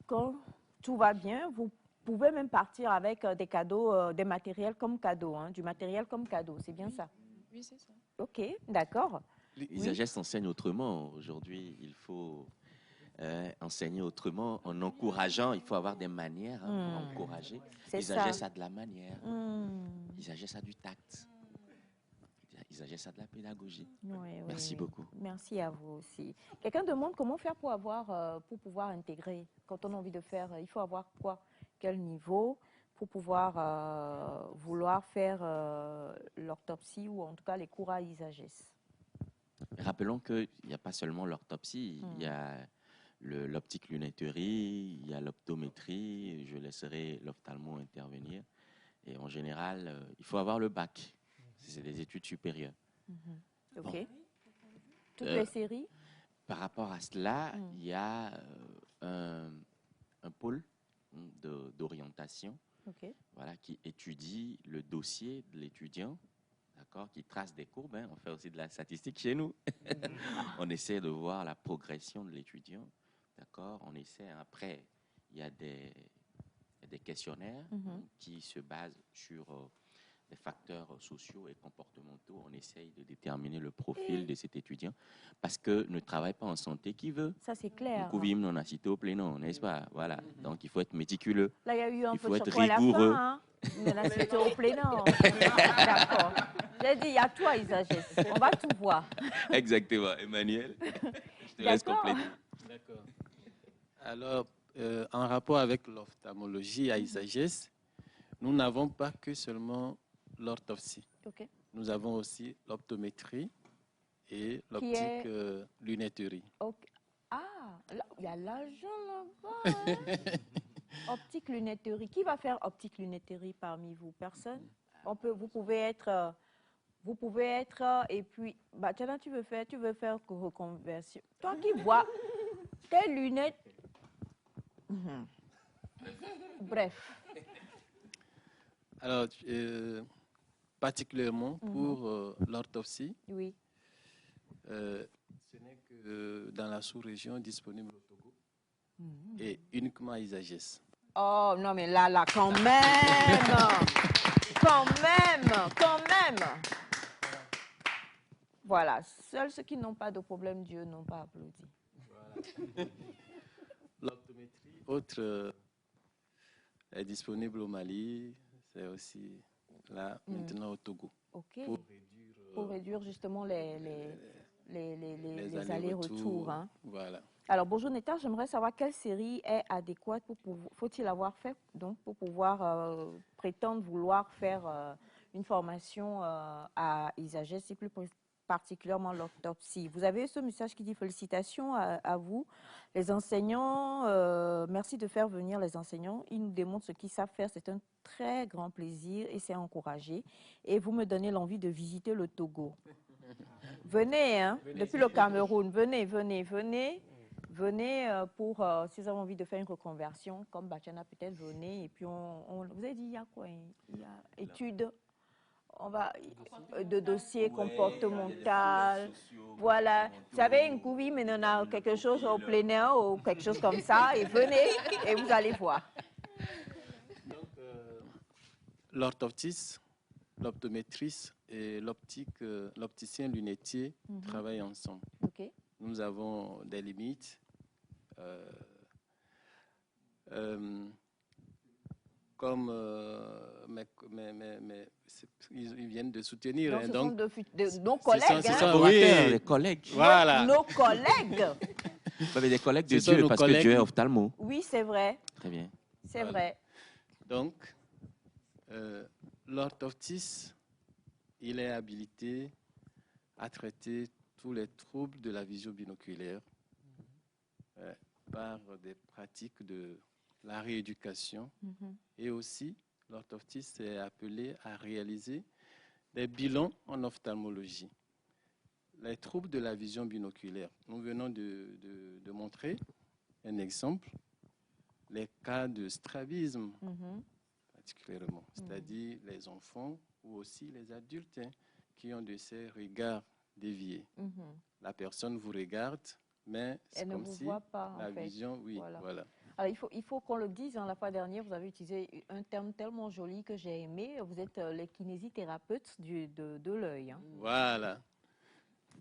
quand tout va bien, vous pouvez même partir avec des cadeaux, des matériels comme cadeau, hein, du matériel comme cadeau, c'est bien ça? Oui, c'est ça. Ok, d'accord. L'ISAGES enseigne autrement. Aujourd'hui, il faut enseigner autrement en encourageant. Il faut avoir des manières pour encourager. l'ISAGES a de la manière. l'ISAGES a du tact. l'ISAGES a de la pédagogie. Merci beaucoup. Merci à vous aussi. Quelqu'un demande comment faire pour pouvoir intégrer. Quand on a envie de faire, il faut avoir quoi? Quel niveau pour pouvoir vouloir faire l'orthopsie ou en tout cas les cours à l'ISAGES? Rappelons qu'il n'y a pas seulement l'orthopsie, il y a l'optique lunetterie, il y a l'optométrie, je laisserai l'ophtalmo intervenir. Et en général, il faut avoir le bac. C'est des études supérieures. Ok. Bon. Toutes les séries? Par rapport à cela, il y a un pôle d'orientation voilà, qui étudie le dossier de l'étudiant, d'accord, qui trace des courbes. Hein. On fait aussi de la statistique chez nous. On essaie de voir la progression de l'étudiant. D'accord. On essaie, après, il y a des questionnaires qui se basent sur des facteurs sociaux et comportementaux. On essaye de déterminer le profil de cet étudiant parce que ne travaille pas en santé qui veut. Ça, c'est clair. On a cité au plénon, n'est-ce pas? Voilà. Donc, il faut être méticuleux. Là, il y a eu un peu faut de être chocolat rigoureux. à la fin, hein. On a cité au plénon. D'accord. J'ai dit, il y a toi, ISAGES. On va tout voir. Exactement. Emmanuel, je te laisse compléter. D'accord. Alors, en rapport avec l'ophtalmologie à ISAGES, nous n'avons pas que seulement l'orthopsie. Nous avons aussi l'optométrie, et l'optique lunetterie. Okay. Ah, il y a l'argent là-bas. Hein? Optique lunetterie. Qui va faire optique lunetterie parmi vous? Personne? Vous pouvez être, et puis, bah, tiens, tu veux faire reconversion. Toi qui vois tes lunettes. Bref. Alors, particulièrement pour l'orthopsie, oui. Ce n'est que dans la sous-région disponible au Togo et uniquement à Isagès. Oh non, mais là, quand même! Quand même! Voilà, seuls ceux qui n'ont pas de problème, Dieu n'ont pas applaudi. Voilà. L'optométrie, autre, est disponible au Mali, c'est aussi là, maintenant au Togo. Ok. Pour réduire justement les allers-retours. Hein. Voilà. Alors, bonjour Netta, j'aimerais savoir quelle série est adéquate faut-il avoir fait donc, pour pouvoir prétendre vouloir faire une formation à Isagès et plus particulièrement l'autopsie. Vous avez ce message qui dit félicitations à vous, les enseignants. Merci de faire venir les enseignants. Ils nous démontrent ce qu'ils savent faire. C'est un très grand plaisir et c'est encouragé. Et vous me donnez l'envie de visiter le Togo. Venez, hein, depuis le Cameroun. Venez pour, si vous avez envie de faire une reconversion, comme Bachana peut-être, venez. Et puis, vous avez dit, il y a quoi? Il y a études. On va de dossiers comportemental, voilà. Vous savez, une couille, mais on a quelque chose au plein air ou quelque chose comme ça, et venez et vous allez voir. Donc, l'orthoptiste, l'optométriste et l'opticien lunetier travaillent ensemble. Okay. Nous avons des limites. Comme ils viennent de soutenir. Donc, hein, ce donc, sont nos collègues. Les collègues. Voilà. Nos collègues. Des collègues de Dieu, parce que Dieu est ophtalmo. Oui, c'est vrai. Très bien. C'est vrai. Donc, l'orthoptiste, il est habilité à traiter tous les troubles de la vision binoculaire par des pratiques de la rééducation et aussi l'orthoptiste est appelé à réaliser des bilans en ophtalmologie. Les troubles de la vision binoculaire, nous venons de montrer un exemple, les cas de strabisme particulièrement, c'est-à-dire les enfants ou aussi les adultes qui ont de ces regards déviés. La personne vous regarde, mais c'est comme si la vision, voilà. Alors, il faut qu'on le dise. Hein, la fois dernière, vous avez utilisé un terme tellement joli que j'ai aimé. Vous êtes les kinésithérapeutes de l'œil. Hein. Voilà.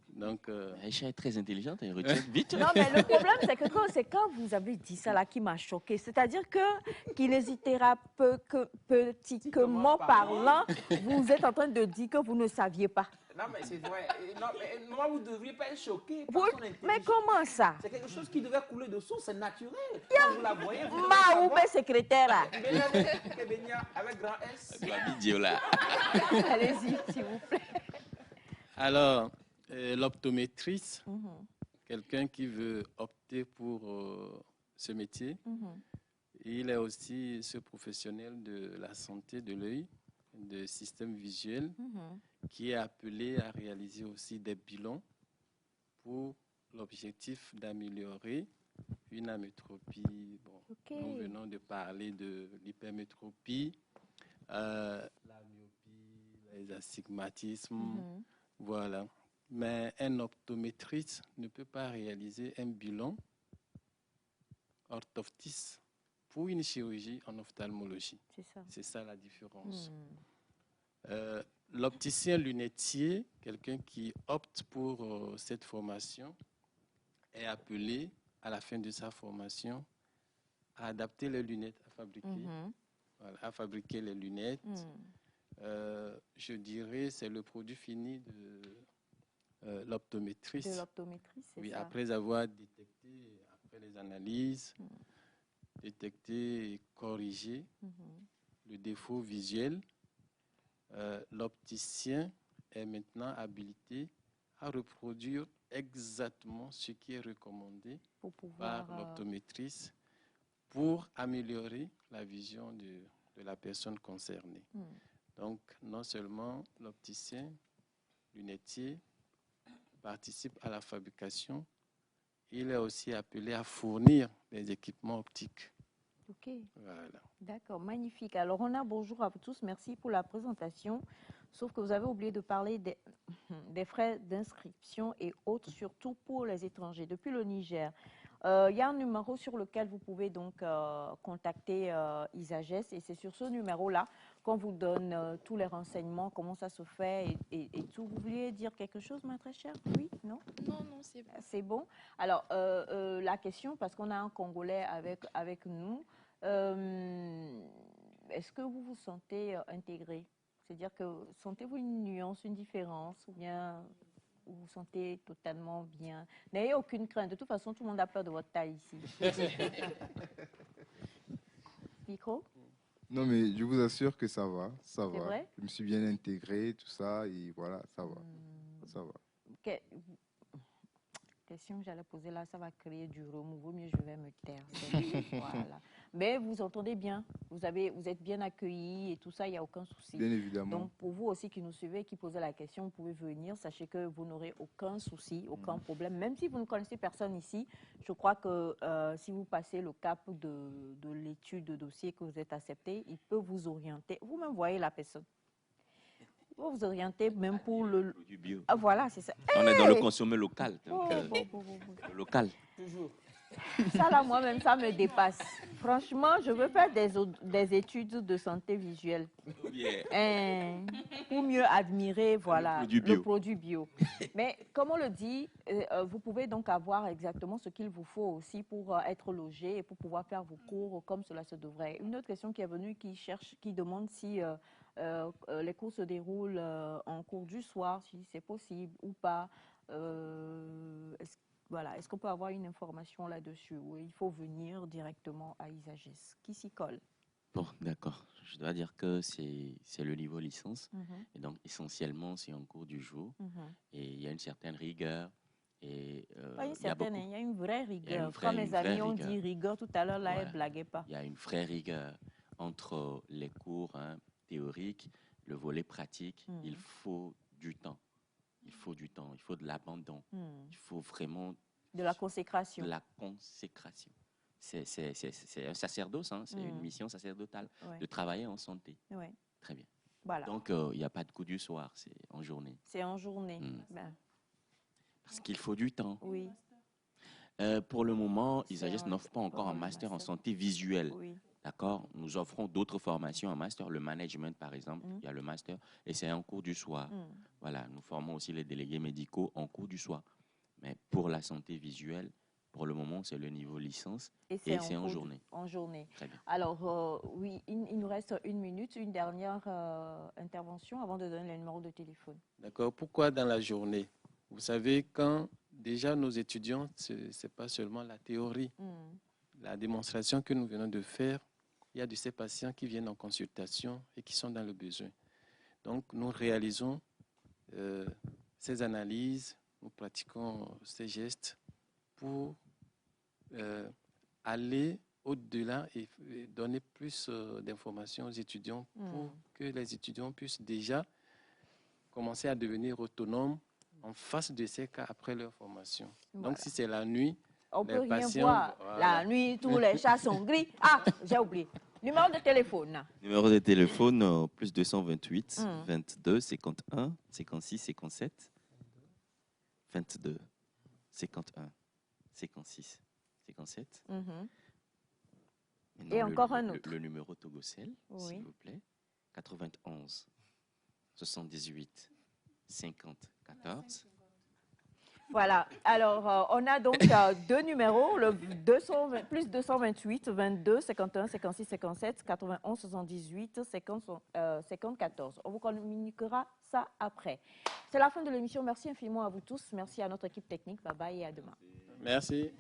Donc, Aïcha est très intelligente, elle retient vite. Non, mais le problème, c'est que quand vous avez dit ça là qui m'a choqué, c'est-à-dire que kinésithérapeutiquement parlant, vous êtes en train de dire que vous ne saviez pas. Non, mais c'est vrai. Non, mais moi, vous ne devriez pas être choqué par son intelligence. Mais comment ça? C'est quelque chose qui devait couler de source, c'est naturel. Quand vous la voyez, vous Ma secrétaire là. Avec grand S. Allez-y, s'il vous plaît. Alors, l'optométriste, quelqu'un qui veut opter pour ce métier, il est aussi ce professionnel de la santé de l'œil, de système visuel, qui est appelé à réaliser aussi des bilans pour l'objectif d'améliorer une amétropie. Bon, nous venons de parler de l'hypermétropie, la myopie, les astigmatismes, voilà. Mais un optométriste ne peut pas réaliser un bilan orthoptiste pour une chirurgie en ophtalmologie. C'est ça la différence. L'opticien lunetier, quelqu'un qui opte pour cette formation, est appelé à la fin de sa formation à adapter les lunettes à fabriquer, voilà, à fabriquer les lunettes. Je dirais c'est le produit fini de l'optométriste. De l'optométriste, c'est oui, ça. Après avoir détecté, après les analyses, détecté et corrigé le défaut visuel, l'opticien est maintenant habilité à reproduire exactement ce qui est recommandé par l'optométriste pour améliorer la vision de la personne concernée. Donc, non seulement l'opticien, lunetier, participe à la fabrication, il est aussi appelé à fournir des équipements optiques. Ok. Voilà. D'accord, magnifique. Alors, on a bonjour à vous tous. Merci pour la présentation. Sauf que vous avez oublié de parler des frais d'inscription et autres, surtout pour les étrangers. Depuis le Niger, il y a un numéro sur lequel vous pouvez donc contacter Isages et c'est sur ce numéro-là qu'on vous donne tous les renseignements, comment ça se fait et tout. Vous vouliez dire quelque chose, ma très chère? Oui? Non? Non, non, c'est bon. C'est bon. Alors, la question, parce qu'on a un Congolais avec nous, est-ce que vous vous sentez intégré? C'est-à-dire que sentez-vous une nuance, une différence ou bien vous vous sentez totalement bien? N'ayez aucune crainte. De toute façon, tout le monde a peur de votre taille ici. Micro? Non, mais je vous assure que ça va, ça va. Vrai? Je me suis bien intégré, tout ça, et voilà, ça va, ça va. Question que j'allais poser là, ça va créer du remous. Vaut mieux, je vais me taire. Voilà. Mais vous entendez bien, vous êtes bien accueillis et tout ça, il n'y a aucun souci. Bien évidemment. Donc, pour vous aussi qui nous suivez, qui posez la question, vous pouvez venir. Sachez que vous n'aurez aucun souci, aucun problème. Même si vous ne connaissez personne ici, je crois que si vous passez le cap de l'étude de dossier que vous êtes accepté, il peut vous orienter. Vous-même voyez la personne. Vous vous orientez même pour le... Du bio. Ah, voilà, c'est ça. On est dans le consommé local. Donc, le local. Toujours. Ça, là, moi-même, ça me dépasse. Franchement, je veux faire des études de santé visuelle. Pour mieux admirer, voilà, le produit bio. Mais, comme on le dit, vous pouvez donc avoir exactement ce qu'il vous faut aussi pour être logé et pour pouvoir faire vos cours comme cela se devrait. Une autre question qui est venue, qui demande si les cours se déroulent en cours du soir, si c'est possible ou pas. Voilà, est-ce qu'on peut avoir une information là-dessus ou il faut venir directement à Isages? Qui s'y colle? Bon, d'accord. Je dois dire que c'est le niveau licence. Et donc, essentiellement, c'est en cours du jour. Et il y a une certaine rigueur. Et, pas une certaine, il y a une vraie rigueur. Quand mes amis ont dit rigueur tout à l'heure, là, elles ne blaguaient pas. Il y a une vraie rigueur entre les cours théoriques, le volet pratique. Il faut du temps. Il faut du temps, il faut de l'abandon, il faut vraiment... De la consécration. De la consécration. C'est un sacerdoce, hein, c'est une mission sacerdotale, de travailler en santé. Très bien. Voilà. Donc, il n'y a pas de coup du soir, c'est en journée. C'est en journée. Ben. Parce qu'il faut du temps. Oui. Pour le moment, Isages n'offre pas encore un master en santé visuelle. Oui. D'accord? Nous offrons d'autres formations en master. Le management, par exemple, il y a le master et c'est en cours du soir. Voilà, nous formons aussi les délégués médicaux en cours du soir. Mais pour la santé visuelle, pour le moment, c'est le niveau licence et c'est en journée. En journée. Très bien. Alors, oui, il nous reste une minute, une dernière intervention avant de donner le numéro de téléphone. D'accord. Pourquoi dans la journée? Vous savez, quand déjà nos étudiants, ce n'est pas seulement la théorie. La démonstration que nous venons de faire, il y a de ces patients qui viennent en consultation et qui sont dans le besoin. Donc, nous réalisons ces analyses, nous pratiquons ces gestes pour aller au-delà et donner plus d'informations aux étudiants pour que les étudiants puissent déjà commencer à devenir autonomes en face de ces cas après leur formation. Voilà. Donc, si c'est la nuit, on ne peut rien voir. Voilà. La nuit, tous les chats sont gris. Ah, j'ai oublié. Numéro de téléphone. Numéro de téléphone, plus 228 22 51 56 57 22 51 56 57. Et encore un autre. Le numéro Togocel, s'il vous plaît. 91 78 50 14. Voilà, alors on a donc deux numéros, le plus 228 22 51 56 57 91 78 50 14. On vous communiquera ça après. C'est la fin de l'émission. Merci infiniment à vous tous. Merci à notre équipe technique. Bye bye et à demain. Merci.